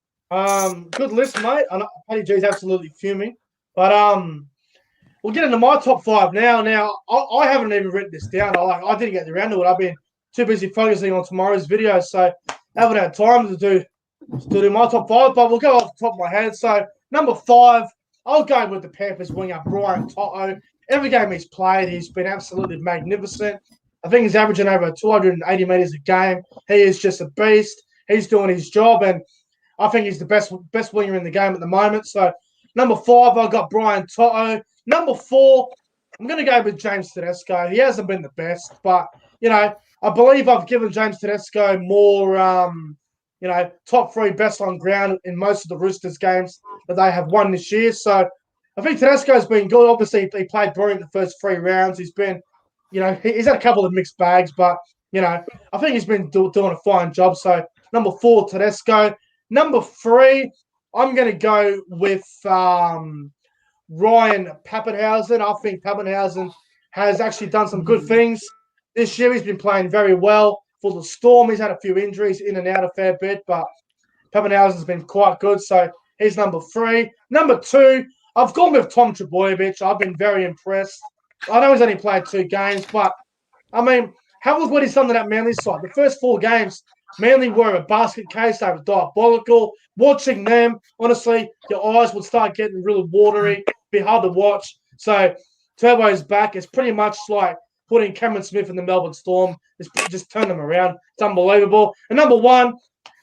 good list, mate. I know Paddy G's absolutely fuming, but we'll get into my top 5 now. Now, I haven't even written this down. I didn't get around to it. I've been too busy focusing on tomorrow's video, so I haven't had time to do my top 5. But we'll go off the top of my head. So number 5, I'll go with the Panthers winger Brian Toto. Every game he's played, he's been absolutely magnificent. I think he's averaging over 280 metres a game. He is just a beast. He's doing his job, and I think he's the best winger in the game at the moment. So number 5, I've got Brian Toto. Number 4, I'm going to go with James Tedesco. He hasn't been the best, but, I believe I've given James Tedesco more, top 3 best on ground in most of the Roosters games that they have won this year. So I think Tedesco's been good. Obviously, he played brilliant the first 3 rounds. He's been, he's had a couple of mixed bags, but, I think he's been doing a fine job. So number 4, Tedesco. Number 3, I'm going to go with Ryan Pappenhausen. I think Pappenhausen has actually done some good things this year. He's been playing very well for the Storm. He's had a few injuries in and out a fair bit, but Pappenhausen's been quite good. So he's number 3. Number 2, I've gone with Tom Trbojevic. I've been very impressed. I know he's only played 2 games, but, I mean, how was what he's done to that Manly side? The first 4 games, Manly were a basket case. They were diabolical. Watching them, honestly, your eyes would start getting really watery. Be hard to watch. So Turbo's back. It's pretty much like putting Cameron Smith in the Melbourne Storm. It's just turn them around. It's unbelievable. And number 1,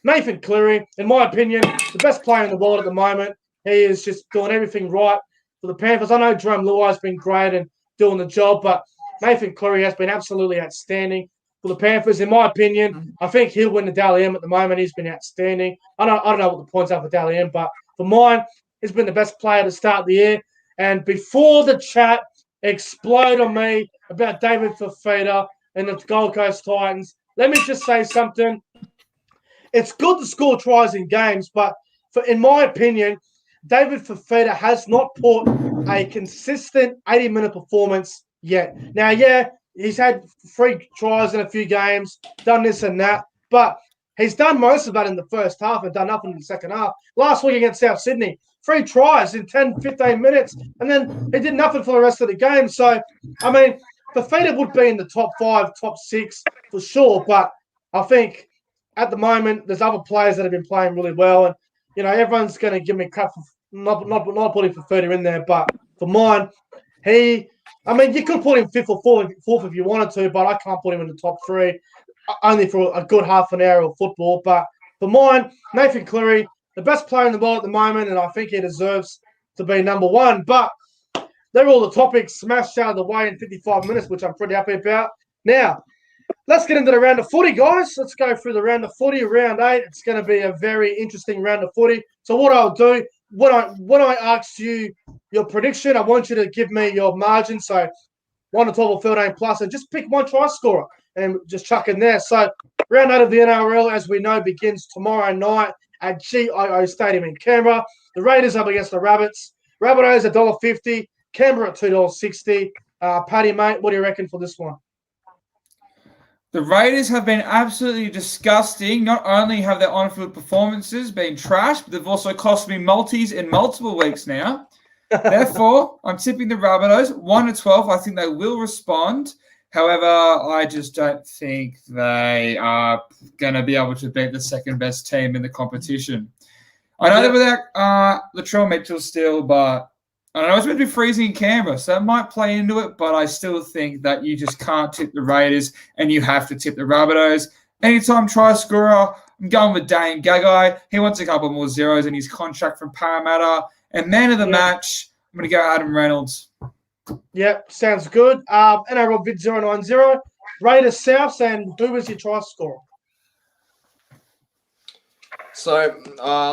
Nathan Cleary, in my opinion, the best player in the world at the moment. He is just doing everything right for the Panthers. I know Jerome Luai has been great and doing the job, but Nathan Cleary has been absolutely outstanding for the Panthers. In my opinion, I think he'll win the Dally M at the moment. He's been outstanding. I don't know what the points are for Dally M, but for mine, he's been the best player to start the year. And before the chat explode on me about David Fafita and the Gold Coast Titans, let me just say something. It's good to score tries in games, but in my opinion, David Fafita has not put a consistent 80-minute performance yet. Now, yeah, he's had 3 tries in a few games, done this and that, but He's done most of that in the first half and done nothing in the second half. Last week against South Sydney, 3 tries in 10, 15 minutes, and then he did nothing for the rest of the game. So, I mean, Fafita would be in the top 5, top 6 for sure, but I think at the moment there's other players that have been playing really well, and everyone's going to give me crap for not putting Fafita in there, but for mine, you could put him 5th or 4th if you wanted to, but I can't put him in the top 3 only for a good half an hour of football. But for mine, Nathan Cleary, the best player in the world at the moment, and I think he deserves to be number 1. But they're all the topics smashed out of the way in 55 minutes, which I'm pretty happy about. Now, let's get into the round of footy, guys. Let's go through the round of footy, round 8. It's going to be a very interesting round of footy. So what I'll do, when I ask you your prediction, I want you to give me your margin. So 1 to 12 or 13 plus, and just pick one try scorer and just chuck in there. So round 8 of the NRL, as we know, begins tomorrow night at GIO Stadium in Canberra. The Raiders up against the Rabbits. Rabbitohs $1.50. Canberra at $2.60. Paddy, mate, what do you reckon for this one? The Raiders have been absolutely disgusting. Not only have their on-field performances been trash, but they've also cost me multis in multiple weeks now. Therefore, I'm tipping the Rabbitohs 1 to 12. I think they will respond. However, I just don't think they are going to be able to beat the second best team in the competition. I know they're without Latrell Mitchell still, but I know it's meant to be freezing in Canberra, so that might play into it, but I still think that you just can't tip the Raiders and you have to tip the Rabbitohs. Anytime try scorer, I'm going with Dane Gagai. He wants a couple more zeros in his contract from Parramatta. And man of the match, I'm going to go Adam Reynolds. Yep, sounds good. NRL Vid 090, Raiders Souths, and who was your try scorer? So,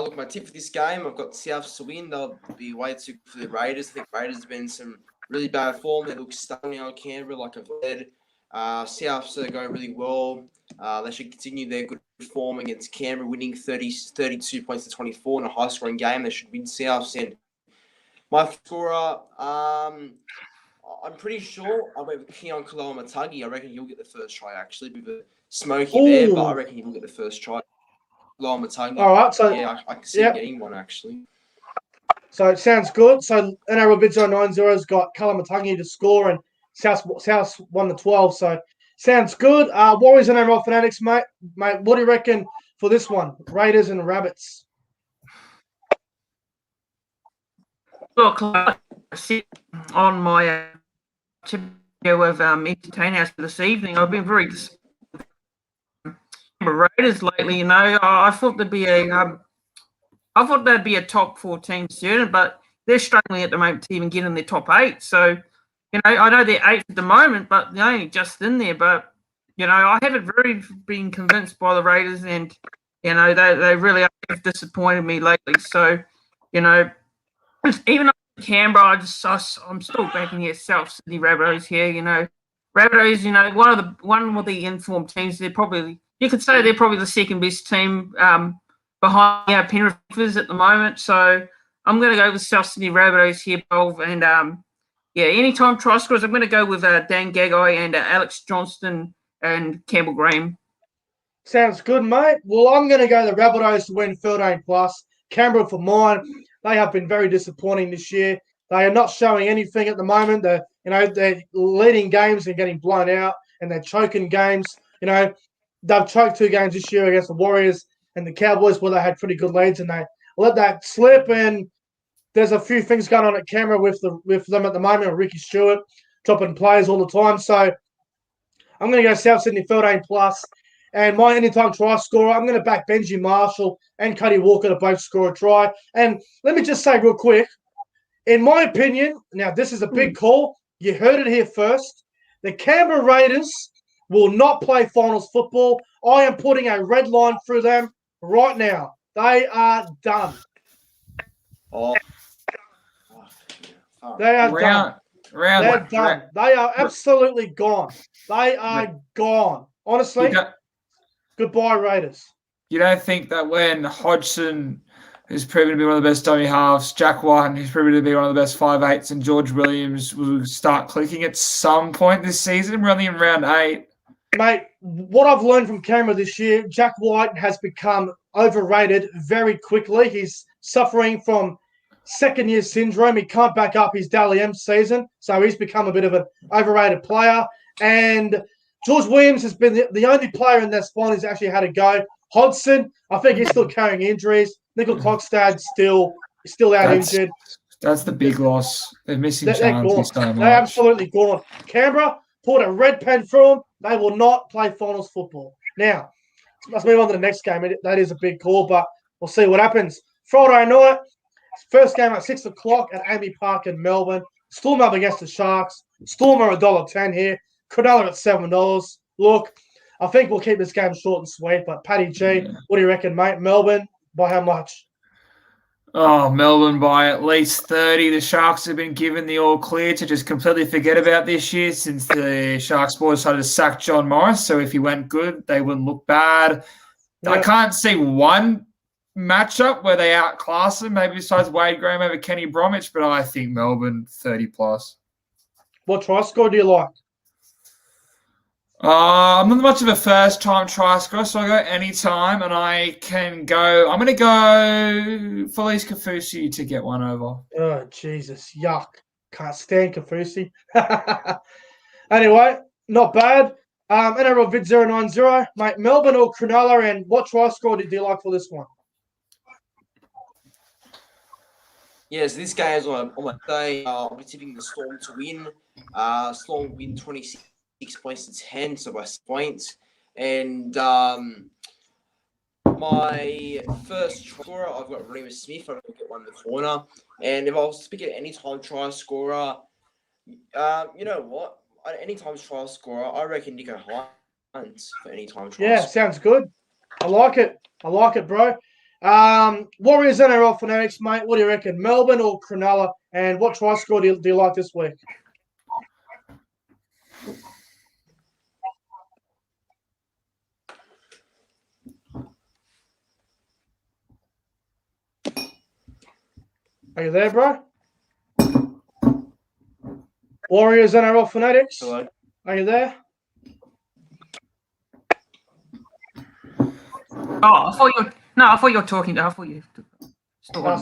look, my tip for this game, I've got Souths to win. They'll be way too good for the Raiders. I think Raiders have been in some really bad form. They look stunning out of Canberra, like I've said. Souths are going really well. They should continue their good form against Canberra, winning 32 points to 24 in a high-scoring game. They should win Souths. And my scorer, I'm pretty sure I went with Keon Kaloa-Matagi. I reckon he'll get the first try, actually. Bit of a smoky there, but I reckon he will get the first try. Kaloa-Matagi. All right, so yeah, I can see getting one, actually. So it sounds good. So NRL Vid 090's got Kaloa-Matagi to score, and South 1 to 12. So sounds good. Warriors and NRL Fanatics, mate. What do you reckon for this one? Raiders and Rabbits. Look, I sit on my tip of entertain house for this evening. I've been very Raiders lately. I thought there'd be a top 4 team soon, but they're struggling at the moment to even get in their top 8. So, I know they're 8th at the moment, but they're only just in there. But, I haven't really been convinced by the Raiders, and, they really have disappointed me lately. So, even though Canberra, I'm still backing here, South Sydney Rabbitohs here. Rabbitohs, one of the informed teams. You could say they're probably the second best team behind Penrith at the moment. So I'm going to go with South Sydney Rabbitohs here, Bob. And anytime try scorers, I'm going to go with Dan Gagai and Alex Johnston and Campbell Graham. Sounds good, mate. Well, I'm going to go the Rabbitohs to win 13 plus. Canberra for mine. They have been very disappointing this year. They are not showing anything at the moment. They're leading games and getting blown out, and they're choking games. They've choked 2 games this year against the Warriors and the Cowboys, where they had pretty good leads, and they let that slip. And there's a few things going on at Canberra with them at the moment. Ricky Stewart dropping players all the time. So I'm going to go South Sydney 13 plus. And my anytime try scorer, I'm going to back Benji Marshall and Cuddy Walker to both score a try. And let me just say real quick, in my opinion, now this is a big call. You heard it here first. The Canberra Raiders will not play finals football. I am putting a red line through them right now. They are done. They are done. They're done. They are absolutely gone. They are gone. Honestly, goodbye, Raiders. You don't think that when Hodgson, who's proven to be one of the best dummy halves, Jack White, who's proven to be one of the best 5'8s, and George Williams will start clicking at some point this season? We're only in round 8. Mate, what I've learned from Canberra this year, Jack White has become overrated very quickly. He's suffering from second-year syndrome. He can't back up his Dally M season, so he's become a bit of an overrated player. And George Williams has been the only player in their spine who's actually had a go. Hodgson, I think he's still carrying injuries. Nickel Cockstad's still out injured. That's the big loss. They're missing They're gone. so much. They're absolutely gone. Canberra put a red pen through them. They will not play finals football. Now, let's move on to the next game. That is a big call, but we'll see what happens. Friday night, first game at 6 o'clock at Amy Park in Melbourne. Storm up against the Sharks. Storm are $1.10 here. Cronulla at $7. Look, I think we'll keep this game short and sweet, but Paddy G, what do you reckon, mate? Melbourne, by how much? Oh, Melbourne by at least 30. The Sharks have been given the all clear to just completely forget about this year since the Sharks boys started to sack John Morris. So if he went good, they wouldn't look bad. Yeah. I can't see one matchup where they outclass them, maybe besides Wade Graham over Kenny Bromwich, but I think Melbourne 30 plus. What try score do you like? I'm not much of a first-time try scorer, so I'll go anytime, and I'm going to go Felice Kafusi to get one over. Oh, Jesus. Yuck. Can't stand Kafusi. Anyway, not bad. NRL Vid 090. Mate, Melbourne or Cronulla, and what try score do you like for this one? Yes, this game is on my day. I'll be tipping the Storm to win. Storm win 26 points to 10, so by 6 points. And my first try scorer, I've got Remus Smith. I'm going to get one in the corner. And if I was to pick an anytime try scorer, you know what? Anytime try scorer, I reckon Nico Hines for anytime try Yeah, scorer. Sounds good. I like it, bro. Warriors NRL Fanatics, mate. What do you reckon? Melbourne or Cronulla? And what try score do you like this week? Are you there, bro? Warriors NRL Fanatics. Hello. Are you there? Oh, I thought you were talking to. I was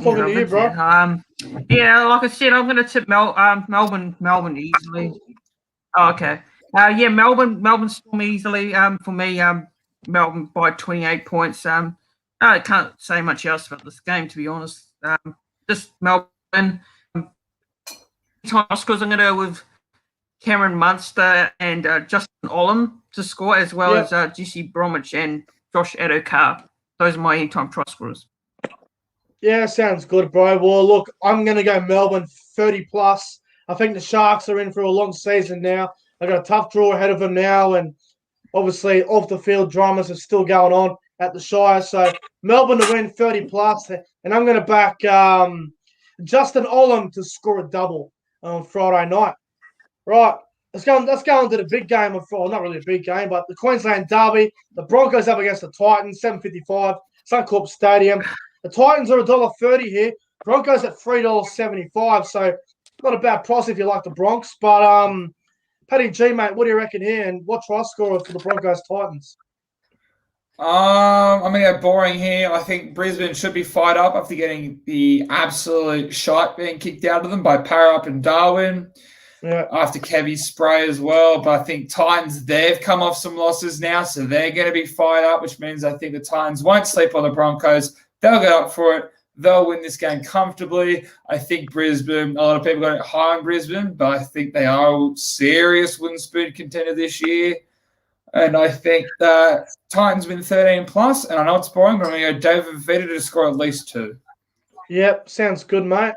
talking to you, bro. Yeah, like I said, I'm going to tip Melbourne easily. Oh, okay. Yeah, Melbourne Storm easily. For me, Melbourne by 28 points. I can't say much else about this game, to be honest. Just Melbourne. Because I'm going to go with Cameron Munster and Justin Olam to score, as well as Jesse Bromwich and Josh Adokar. Those are my anytime try scorers. Yeah, sounds good, bro. Well, look, I'm going to go Melbourne 30 plus. I think the Sharks are in for a long season now. They've got a tough draw ahead of them now, and obviously off the field dramas are still going on at the Shire. So Melbourne to win 30 plus, and I'm going to back Justin Olam to score a double on Friday night. Right, let's go into the big game of Friday. Not really a big game, but the Queensland Derby. The Broncos up against the Titans, 7:55, Suncorp Stadium. The Titans are $1.30 here. Broncos at $3.75, so not a bad price if you like the Bronx. But Paddy G, mate, what do you reckon here? And what try scorer for the Broncos Titans? I'm going to go boring here. I think Brisbane should be fired up after getting the absolute shite being kicked out of them by Parrap and Darwin. Yeah. After Kevy's spray as well. But I think Titans, they've come off some losses now, so they're going to be fired up, which means I think the Titans won't sleep on the Broncos. They'll go up for it. They'll win this game comfortably. I think Brisbane, a lot of people got it high on Brisbane, but I think they are a serious wooden spoon contender this year. And I think that Titans win 13 plus, and I know it's boring, but I'm going to go David Vita to score at least 2. Yep, sounds good, mate.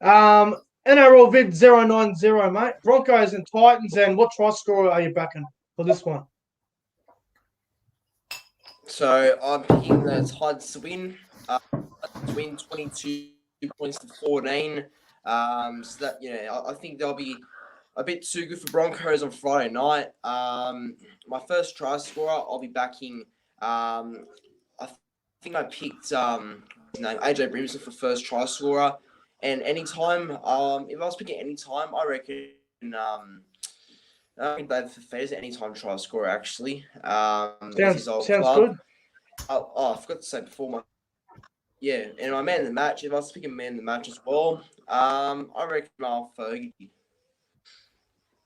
NRL Vid 090, mate. Broncos and Titans, and what try scorer are you backing for this one? So I'm picking the Titans to win. To win 22 points to 14. So that I think they'll be a bit too good for Broncos on Friday night. My first try scorer, I'll be backing. I think I picked AJ Brimson for first try scorer. And anytime, if I was picking anytime, I reckon I think David Fifita's an anytime try scorer, actually. Sounds good. I forgot to say before and my man in the match, if I was picking man in the match as well, I reckon I'll Fergie.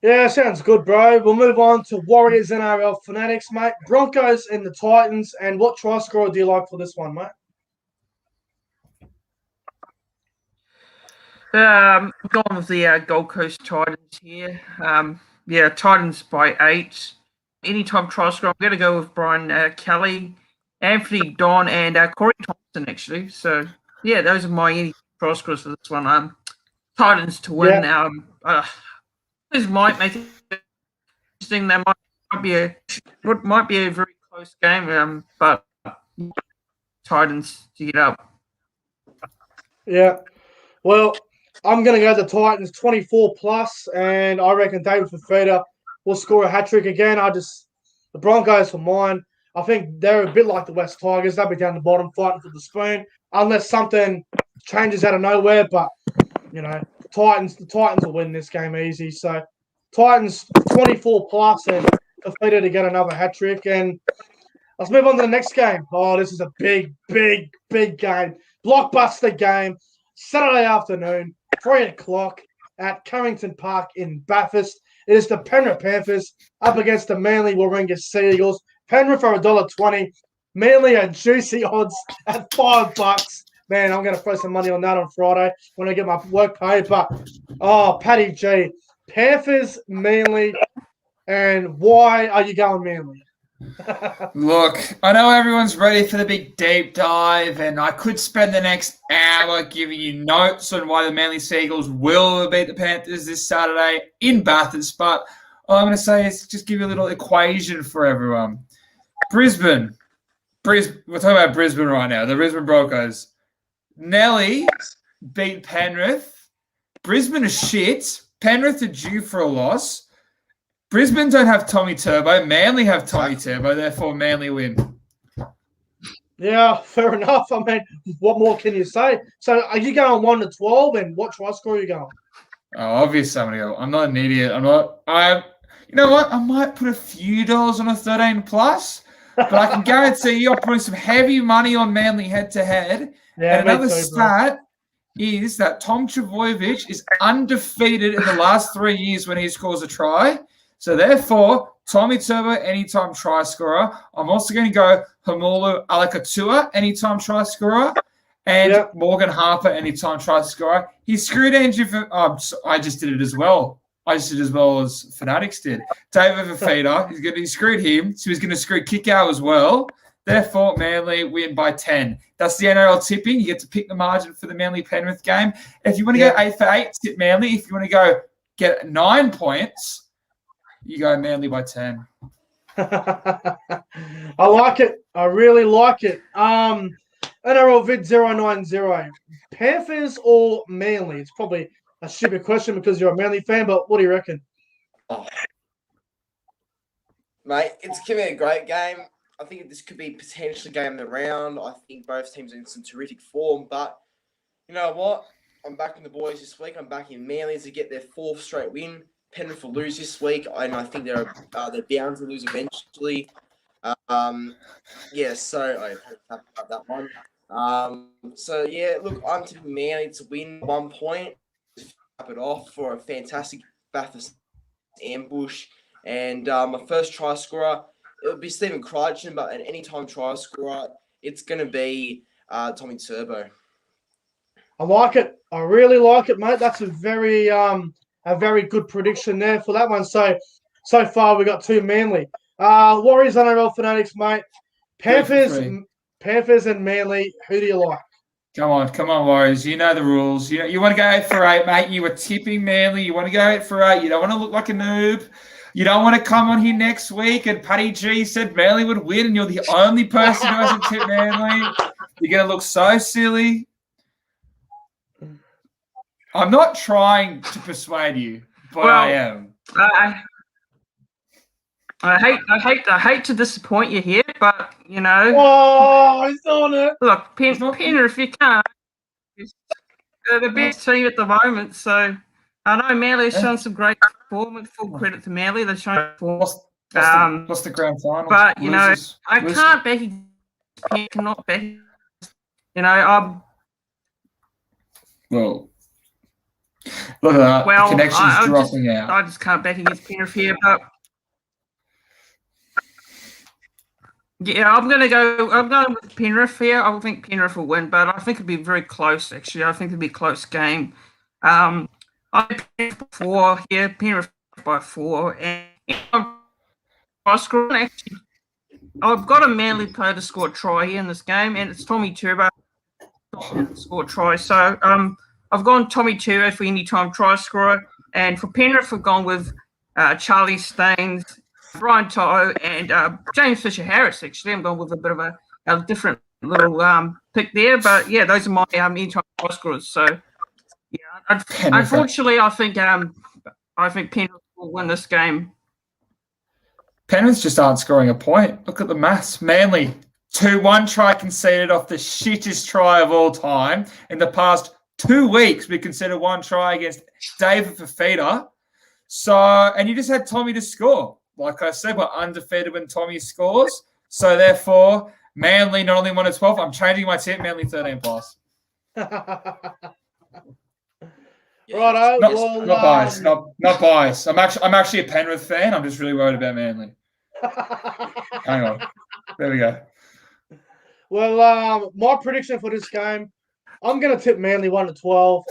Yeah, sounds good, bro. We'll move on to Warriors NRL Fanatics, mate. Broncos and the Titans. And what try scorer do you like for this one, mate? I'm going with the Gold Coast Titans here. Titans by 8. Anytime try scorer, I'm going to go with Brian Kelly, Anthony Don, and Corey Thompson, actually. So, yeah, those are my any try scorers for this one. Titans to win. Yeah. This might make it interesting. That might be a very close game, but Titans to get up. Yeah. Well, I'm going to go the Titans 24 plus, and I reckon David Fifita will score a hat trick again. The Broncos for mine. I think they're a bit like the West Tigers. They'll be down the bottom fighting for the spoon, unless something changes out of nowhere. But the Titans will win this game easy. So Titans 24 plus, and Fifita to get another hat trick. And let's move on to the next game. Oh, this is a big, big, big game. Blockbuster game. Saturday afternoon, 3 o'clock at Carrington Park in Bathurst. It is the Penrith Panthers up against the Manly Warringah Sea Eagles. Penrith are $1.20. Manly are juicy odds at $5. Man, I'm going to throw some money on that on Friday when I get my work paid. But, Paddy G, Panthers, Manly, and why are you going Manly? Look, I know everyone's ready for the big deep dive, and I could spend the next hour giving you notes on why the Manly Seagulls will beat the Panthers this Saturday in Bathurst, but all I'm going to say is just give you a little equation for everyone. Brisbane. We're talking about Brisbane right now, the Brisbane Broncos. Nelly beat Penrith. Brisbane is shit. Penrith are due for a loss. Brisbane don't have Tommy Turbo. Manly have Tommy Turbo. Therefore, Manly win. Yeah, fair enough. I mean, what more can you say? So, are you going 1 to 12, and what try score are you going? Oh, obviously, I'm going to go. I'm not an idiot. You know what? I might put a few dollars on a 13 plus, but I can guarantee you, I'm putting some heavy money on Manly head to head. Yeah, and another stat is that Tom Trbojevic is undefeated in the last 3 years when he scores a try. So, therefore, Tommy Turbo, anytime try scorer. I'm also going to go Hamulu Alakatua, anytime try scorer. And Morgan Harper, anytime try scorer. He screwed Andrew. I just did it as well. I just did as well as Fanatics did. David Fifita, he screwed him. So, he's going to screw Kickout as well. Therefore, Manly win by 10. That's the NRL tipping. You get to pick the margin for the Manly Penrith game. If you want to go 8 for 8, tip Manly. If you want to go get 9 points, you go Manly by 10. I like it. I really like it. NRL Vid 090. Panthers or Manly? It's probably a stupid question because you're a Manly fan, but what do you reckon? Oh. Mate, it's going to be a great game. I think this could be potentially game of the round. I think both teams are in some terrific form, but you know what? I'm backing the boys this week. I'm backing Manly to get their 4th straight win. Penrith will lose this week, and I think they're bound to lose eventually. So I'm happy about that one. Look, I'm tipping Manly to win 1 point, cap it off for a fantastic Bathurst ambush, and my first try scorer, it'll be Stephen Crichton, but an anytime try scorer, it's going to be Tommy Turbo. I like it. I really like it, mate. That's a very good prediction there for that one. So far we got 2 Manly. Warriors NRL Fanatics, mate. Panthers and Manly. Who do you like? Come on, Warriors. You know the rules. You want to go 8 for 8, mate. You were tipping Manly. You want to go 8 for 8. You don't want to look like a noob. You don't want to come on here next week and Paddy G said Manly would win and you're the only person who hasn't tipped Manly. You're going to look so silly. I'm not trying to persuade you, but I am. I hate to disappoint you here, but you know. Oh, he's on it. Look, Penrith, you can't. They're the best team at the moment, so I know Manly's shown some great form. Full credit to Manly. They're showing form. What's the grand final? But you know, I can't back. Cannot back. You know, Well, look at that. Well, the connection's dropping out. I just can't back against Penrith here, but yeah, I'm going with Penrith here. I think Penrith will win, but I think it'll be very close. Actually, I think it'll be a close game. I Penrith by 4, and I score actually. I've got a Manly player to score a try here in this game, and it's Tommy Turbo to score a try. So I've gone Tommy Turbo for any time try scorer, and for Penrith, I've gone with Charlie Staines, Brian To'o, and James Fisher-Harris. Actually, I'm going with a bit of a different little pick there, but yeah, those are my anytime try scorers. So yeah, unfortunately, I think Penrith will win this game. Penrith just aren't scoring a point. Look at the maths. Manly, 2-1 try conceded off the shittest try of all time. In the past 2 weeks, we conceded 1 try against David Fafita. So, and you just had Tommy to score. Like I said, we're undefeated when Tommy scores. So, therefore, Manly not only won a 12, I'm changing my tip, Manly 13 plus. Righto. Not biased. Not biased. I'm actually a Penrith fan. I'm just really worried about Manly. Hang on. There we go. Well, my prediction for this game, I'm going to tip Manly 1-12.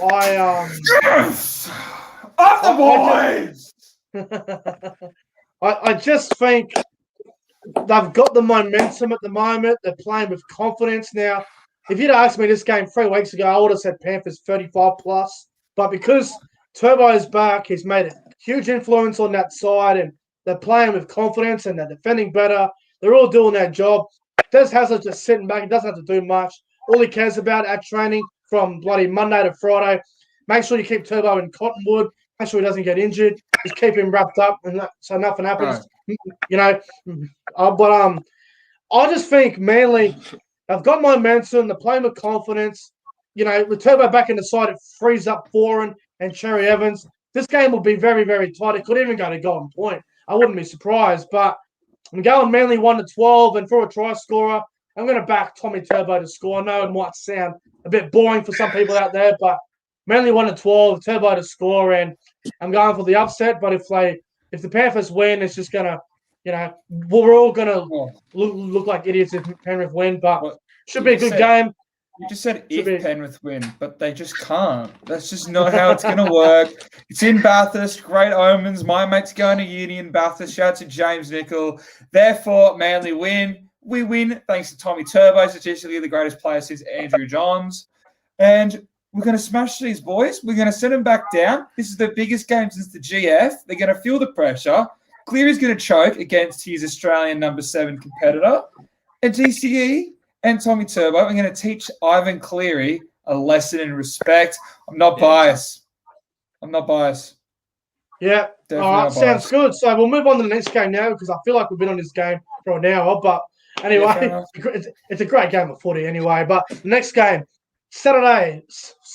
Yes! Up the boys! I just think they've got the momentum at the moment. They're playing with confidence now. If you'd asked me this game 3 weeks ago, I would have said Panthers 35 plus. But because Turbo is back, he's made a huge influence on that side, and they're playing with confidence and they're defending better. They're all doing their job. Des Hazard just sitting back. He doesn't have to do much. All he cares about at training from bloody Monday to Friday, make sure you keep Turbo in Cottonwood. Make sure he doesn't get injured. Just keep him wrapped up so nothing happens. Right. You know, but I just think Manly have got momentum. They're playing with confidence. You know, with Turbo back in the side, it frees up Foran and Cherry Evans. This game will be very, very tight. It could even go to Golden Point. I wouldn't be surprised. But I'm going Manly 1-12, and for a try scorer, I'm going to back Tommy Turbo to score. I know it might sound a bit boring for some people out there, but Manly 1-12, Turbo to score, and I'm going for the upset. But if the Panthers win, it's just going to, you know, we're all going to look like idiots if Penrith win. But should be a good game. You just said if Penrith win, but they just can't. That's just not how it's going to work. It's in Bathurst. Great omens. My mate's going to uni in Bathurst. Shout out to James Nicol. Therefore, Manly win. We win thanks to Tommy Turbo, statistically the greatest player since Andrew Johns. And we're going to smash these boys. We're going to send them back down. This is the biggest game since the GF. They're going to feel the pressure. Cleary's going to choke against his Australian number 7 competitor. And DCE and Tommy Turbo, I'm going to teach Ivan Cleary a lesson in respect. I'm not biased. Yeah. Definitely all right, sounds good. So we'll move on to the next game now because I feel like we've been on this game for an hour. But anyway, it's a great game of footy anyway. But the next game, Saturday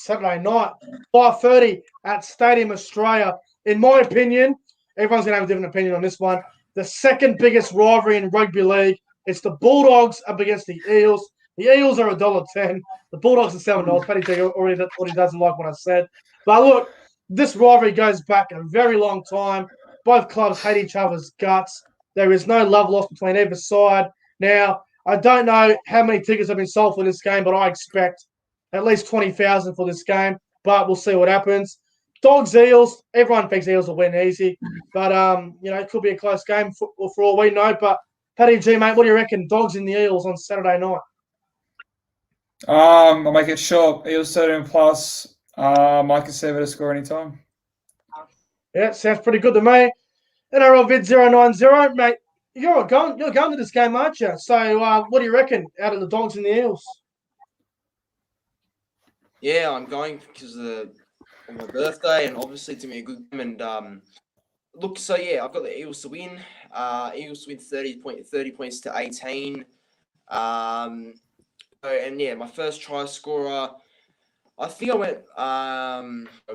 night, 5:30 at Stadium Australia. In my opinion, everyone's going to have a different opinion on this one. The second biggest rivalry in rugby league. It's the Bulldogs up against the Eels. The Eels are $1.10. The Bulldogs are $7. Paddy already doesn't like what I said. But look, this rivalry goes back a very long time. Both clubs hate each other's guts. There is no love lost between either side. Now, I don't know how many tickets have been sold for this game, but I expect at least 20,000 for this game. But we'll see what happens. Dogs, Eels. Everyone thinks Eels will win easy. But, you know, it could be a close game for all we know. But Paddy G, mate, what do you reckon? Dogs in the Eels on Saturday night. I'll make it short. Eels 13 plus. Mike is to score anytime. Yeah, sounds pretty good to me. NRL Vid 090, mate. You're going to this game, aren't you? So, what do you reckon out of the Dogs and the Eels? Yeah, I'm going because of my birthday, and obviously it's going to be a good game. And look, so yeah, I've got the Eels to win. Eagles win 30 points to 18. And yeah, my first try scorer, I think I went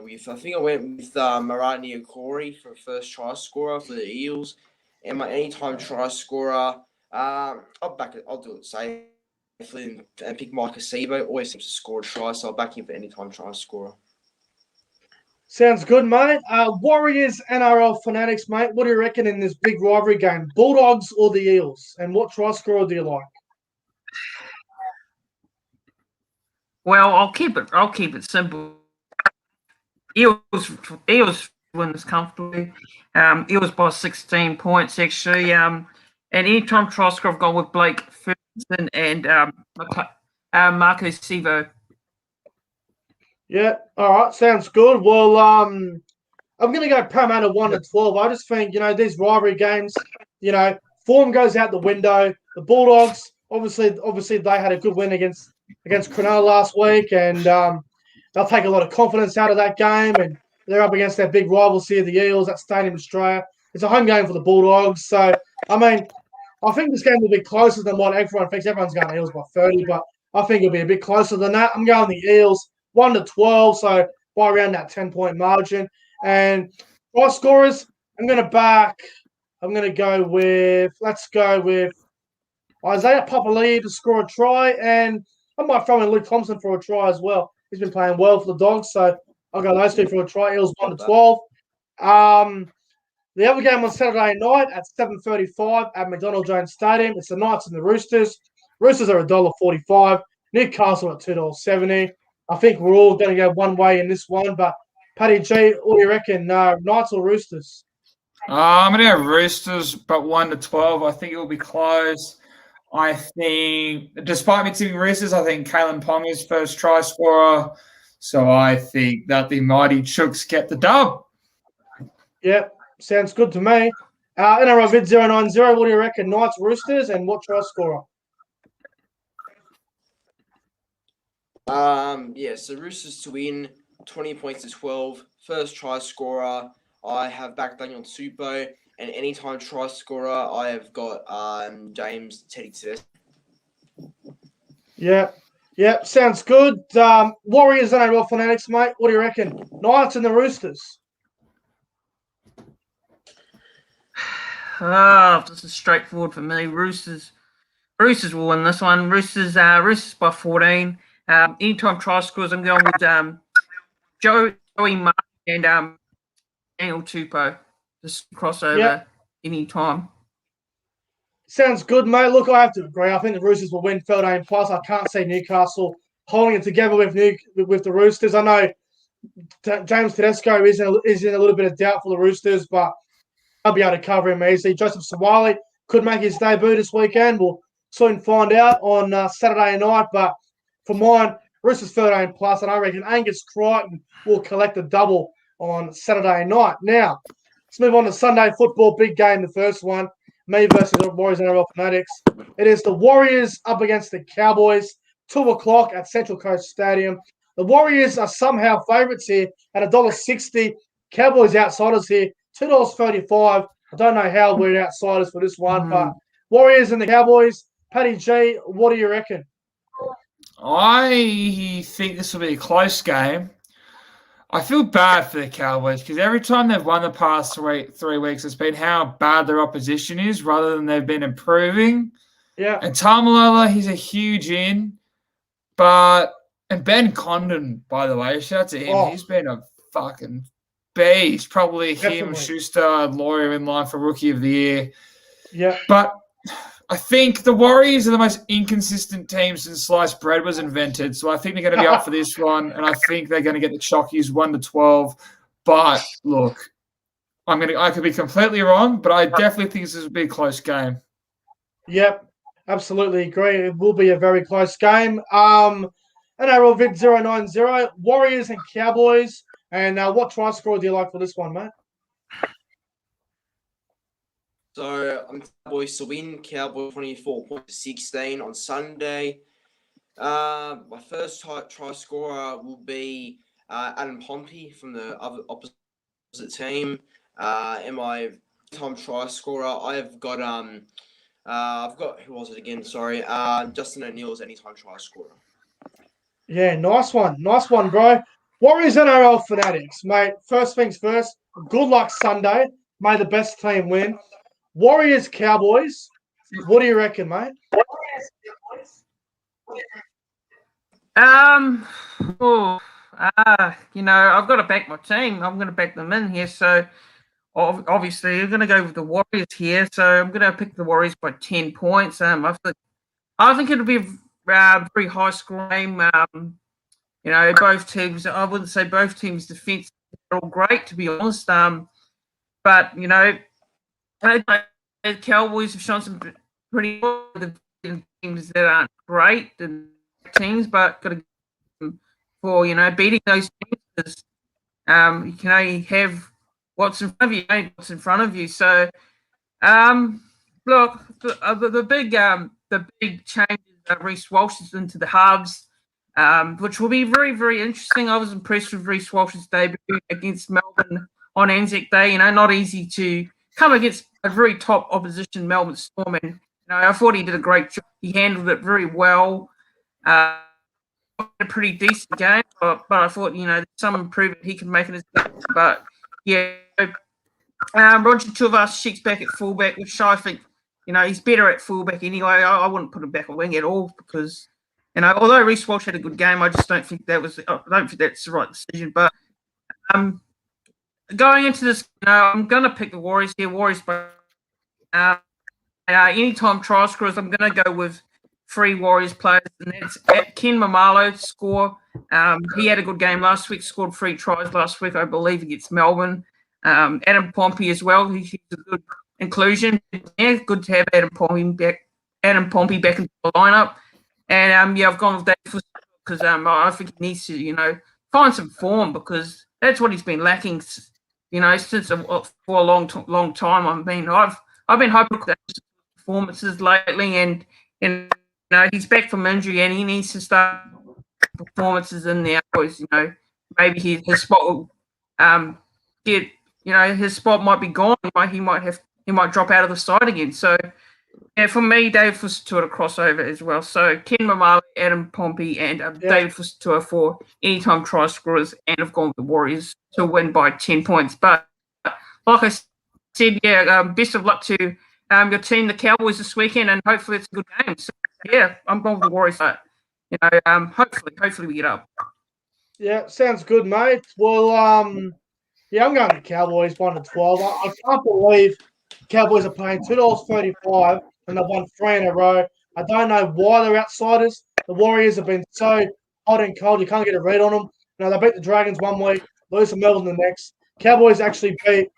with Marani Okori for first try scorer for the Eels, and my anytime try scorer. I'll do it safely and pick Mike Acebo. Always seems to score a try, so I'll back him for anytime try scorer. Sounds good, mate. Warriors NRL Fanatics, mate. What do you reckon in this big rivalry game? Bulldogs or the Eels? And what try scorer do you like? Well, I'll keep it simple. Eels win this comfortably. Eels by 16 points actually. And anytime try scorer, I've gone with Blake Ferguson and Marco Sevo. Yeah, all right, sounds good. Well, I'm going to go Parramatta 1-12. I just think, these rivalry games, form goes out the window. The Bulldogs, obviously they had a good win against Cronulla last week, and they'll take a lot of confidence out of that game, and they're up against their big rivals here, the Eels, at Stadium Australia. It's a home game for the Bulldogs. So, I think this game will be closer than what everyone thinks. Everyone's going Eels by 30, but I think it'll be a bit closer than that. I'm going the Eels 1-12, so by around that 10-point margin. And try scorers, let's go with Isaiah Papali'i to score a try, and I might throw in Luke Thompson for a try as well. He's been playing well for the Dogs, so I'll go those two for a try. Eels 1-12. The other game on Saturday night at 7:35 at McDonald Jones Stadium. It's the Knights and the Roosters. Roosters are $1.45. Newcastle at $2.70. I think we're all going to go one way in this one, but Paddy G, what do you reckon? Knights or Roosters? I'm going to go Roosters, but 1-12. I think it will be close. I think, despite me tipping Roosters, I think Kalen Ponga's first try scorer. So I think that the mighty Chooks get the dub. Yep, sounds good to me. NRL Vid 090, what do you reckon? Knights, Roosters, and what try scorer? So Roosters to win, 20 points to 12. First try scorer, I have back Daniel Tupou, and anytime try scorer, I have got James Teddy Tedesco. Yeah, sounds good. Warriors NRL Fanatics, mate. What do you reckon? Knights and the Roosters. This is straightforward for me. Roosters will win this one. Roosters by 14. Anytime try scores, I'm going with Joey Mark and Daniel Tupou. Just crossover anytime. Sounds good, mate. Look, I have to agree. I think the Roosters will win 13 plus. I can't see Newcastle holding it together with the Roosters. I know James Tedesco is in a little bit of doubt for the Roosters, but I'll be able to cover him easily. Joseph Sawali could make his debut this weekend. We'll soon find out on Saturday night. But for mine, Roosters 13 plus, and I reckon Angus Crichton will collect a double on Saturday night. Now, let's move on to Sunday football. Big game, the first one. Me versus the Warriors NRL Fanatics. It is the Warriors up against the Cowboys, 2 o'clock at Central Coast Stadium. The Warriors are somehow favourites here at $1.60. Cowboys outsiders here, $2.35. I don't know how we're outsiders for this one, but Warriors and the Cowboys. Paddy G, what do you reckon? I think this will be a close game. I feel bad for the Cowboys because every time they've won the past 3 weeks, it's been how bad their opposition is rather than they've been improving. Yeah. And Tamalolo, he's a huge in. And Ben Condon, by the way, shout out to him. He's been a fucking beast. Probably him, Schuster, Lawyer in line for Rookie of the Year. Yeah. But I think the Warriors are the most inconsistent team since sliced bread was invented. So I think they're going to be up for this one, and I think they're going to get the Chockies 1-12. But look, I could be completely wrong, but I definitely think this will be a close game. Yep, absolutely agree. It will be a very close game. NRL Vid 090, Warriors and Cowboys. And what try score do you like for this one, mate? So I'm Cowboys to win. Cowboys 24-16 on Sunday. My first try scorer will be Adam Pompey from the opposite team. And my time try scorer, I've got who was it again? Sorry, Justin O'Neill's anytime try scorer. Yeah, nice one, bro. Warriors NRL fanatics, mate. First things first. Good luck Sunday. May the best team win. Warriors Cowboys. What do you reckon, mate? I've got to back my team. I'm going to back them in here. So obviously, you're going to go with the Warriors here. So I'm going to pick the Warriors by 10 points. I think it'll be a very high scoring game. Both teams. I wouldn't say both teams' defense are all great, to be honest. But the Cowboys have shown some pretty good teams that aren't great teams, but got to for beating those teams because you can only have what's in front of you, what's in front of you. So look, the big change is Reece Walsh is into the halves, which will be very, very interesting. I was impressed with Reece Walsh's debut against Melbourne on Anzac Day. Not easy to come against a very top opposition, Melbourne Storm, and I thought he did a great job. He handled it very well. A pretty decent game, but I thought some improvement he can make in his game. But yeah, Roger Tuivasa-Sheck's back at fullback, which I think he's better at fullback anyway. I wouldn't put him back at wing at all because although Reece Walsh had a good game, I just don't think that's the right decision. But going into this, I'm going to pick the Warriors here. Warriors by anytime try scorers, I'm going to go with 3 Warriors players, and that's Ken Mamalo score. He had a good game last week, scored 3 tries last week, I believe, against Melbourne. Adam Pompey as well. He's a good inclusion. Yeah, good to have Adam Pompey back into the lineup. And I've gone with Dave because I think he needs to find some form because that's what he's been lacking. Since for a long time. I mean, I've been hoping for performances lately, and he's back from injury and he needs to start performances in there because maybe his spot will get his spot might be gone. He might drop out of the side again. So yeah, for me, David Fusitu'a to crossover as well. So Ken Mamalo, Adam Pompey, and David Fusitu'a for anytime try scorers, and I've gone with the Warriors to win by 10 points. But like I said, best of luck to your team, the Cowboys, this weekend, and hopefully it's a good game. So yeah, I'm going with the Warriors. But, hopefully we get up. Yeah, sounds good, mate. Well, I'm going to Cowboys 1-12. I can't believe Cowboys are paying $2.35 and they've won 3 in a row. I don't know why they're outsiders. The Warriors have been so hot and cold, you can't get a read on them. They beat the Dragons one week, lose to Melbourne the next. Cowboys actually beat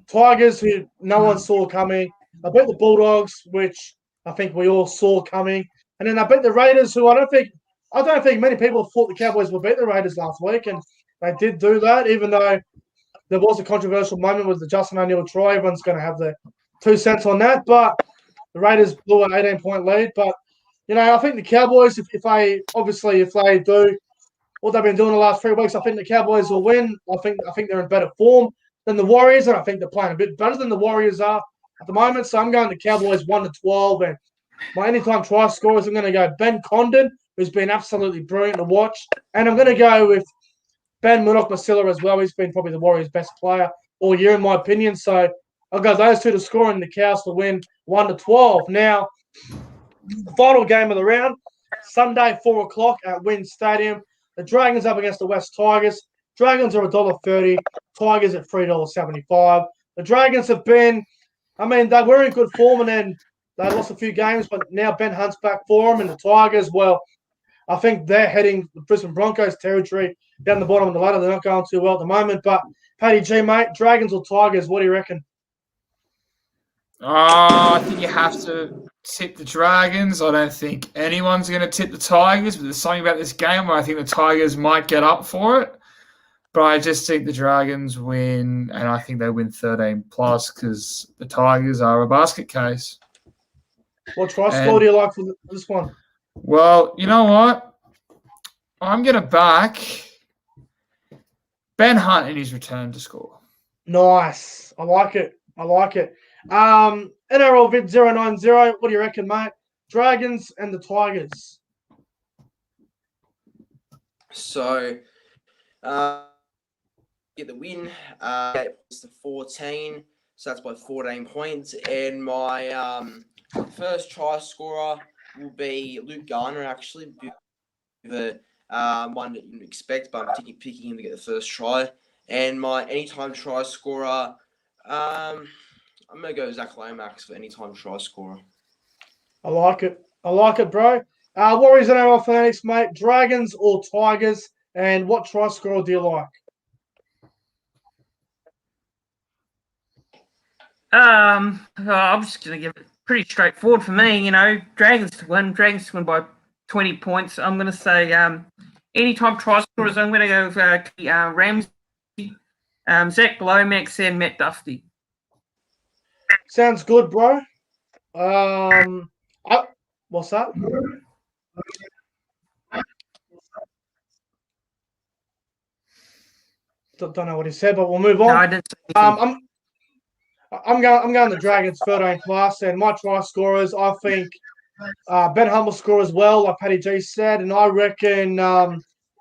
Tigers, who no one saw coming. They beat the Bulldogs, which I think we all saw coming. And then they beat the Raiders, who I don't think many people thought the Cowboys would beat the Raiders last week, and they did do that, even though there was a controversial moment with the Justin O'Neill try. Everyone's going to have their 2 cents on that, but the Raiders blew an 18-point lead. But I think the Cowboys, if they do what they've been doing the last 3 weeks, I think the Cowboys will win. I think they're in better form than the Warriors, and I think they're playing a bit better than the Warriors are at the moment. So I'm going to Cowboys 1-12, and my anytime try scorers, I'm going to go Ben Condon, who's been absolutely brilliant to watch, and I'm going to go with Ben Murdoch-Masila as well. He's been probably the Warriors' best player all year, in my opinion. So I'll go those 2 to score and the Cows to win 1-12. Now, final game of the round, Sunday, 4 o'clock at Wynn Stadium. The Dragons up against the West Tigers. Dragons are $1.30. Tigers at $3.75. The Dragons have been, they were in good form and then they lost a few games, but now Ben Hunt's back for them. And the Tigers, well, I think they're heading the Brisbane Broncos territory down the bottom of the ladder. They're not going too well at the moment. But, Paddy G, mate, Dragons or Tigers, what do you reckon? I think you have to tip the Dragons. I don't think anyone's going to tip the Tigers, but there's something about this game where I think the Tigers might get up for it. But I just think the Dragons win, and I think they win 13+ because the Tigers are a basket case. What try score do you like for this one? Well, you know what? I'm going to back Ben Hunt in his return to score. Nice. I like it. NRL Vid 090, what do you reckon, mate? Dragons and the Tigers. So, get the win. 8 points to 14. So that's by 14 points. And my first try scorer will be Luke Garner, actually. The one that you would expect, but I'm picking him to get the first try. And my anytime try scorer, I'm going to go Zach Lomax for anytime try scorer. I like it. I like it, bro. Warriors and NRL Fanatics, mate. Dragons or Tigers? And what try scorer do you like? I'm just going to give it pretty straightforward for me. You know, Dragons to win by 20 points. I'm going to say anytime try scorers, I'm going to go with Ramsey, Zach Lomax, and Matt Duffy. Sounds good, bro. What's that? Don't know what he said, but we'll move on. No, I didn't say anything. I'm going the Dragons 13 plus, and my try scorers, I think Ben Hunt will score as well, like Paddy G said, and I reckon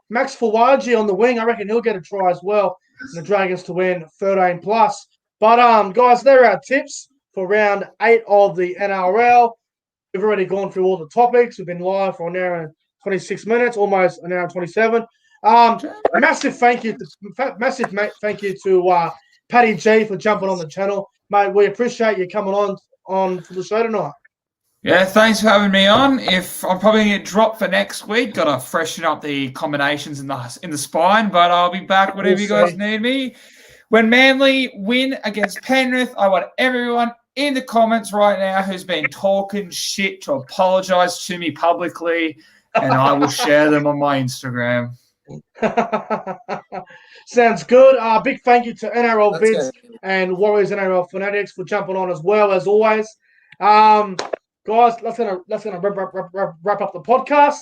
Max Fawaji on the wing, I reckon he'll get a try as well, and the Dragons to win 13 plus. But guys, there are our tips for round 8 of the NRL. We've already gone through all the topics. We've been live for an hour and 26 minutes, almost an hour and 27. Massive thank you to Paddy G for jumping on the channel, mate. We appreciate you coming on for the show tonight. Yeah, thanks for having me on. If I'm probably going to get dropped for next week, got to freshen up the combinations in the spine, but I'll be back whenever you guys need me. When Manly win against Penrith, I want everyone in the comments right now who's been talking shit to apologise to me publicly, and I will share them on my Instagram. Sounds good. Big thank you to NRL Vids and Warriors NRL Fanatics for jumping on as well, as always. Guys, that's gonna wrap up the podcast.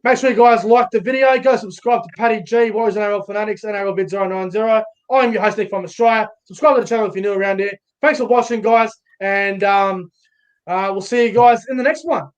Make sure you guys like the video. Go subscribe to Paddy G, Warriors NRL Fanatics, NRL Vid 090. I'm your host, Nick from Australia. Subscribe to the channel if you're new around here. Thanks for watching, guys, and we'll see you guys in the next one.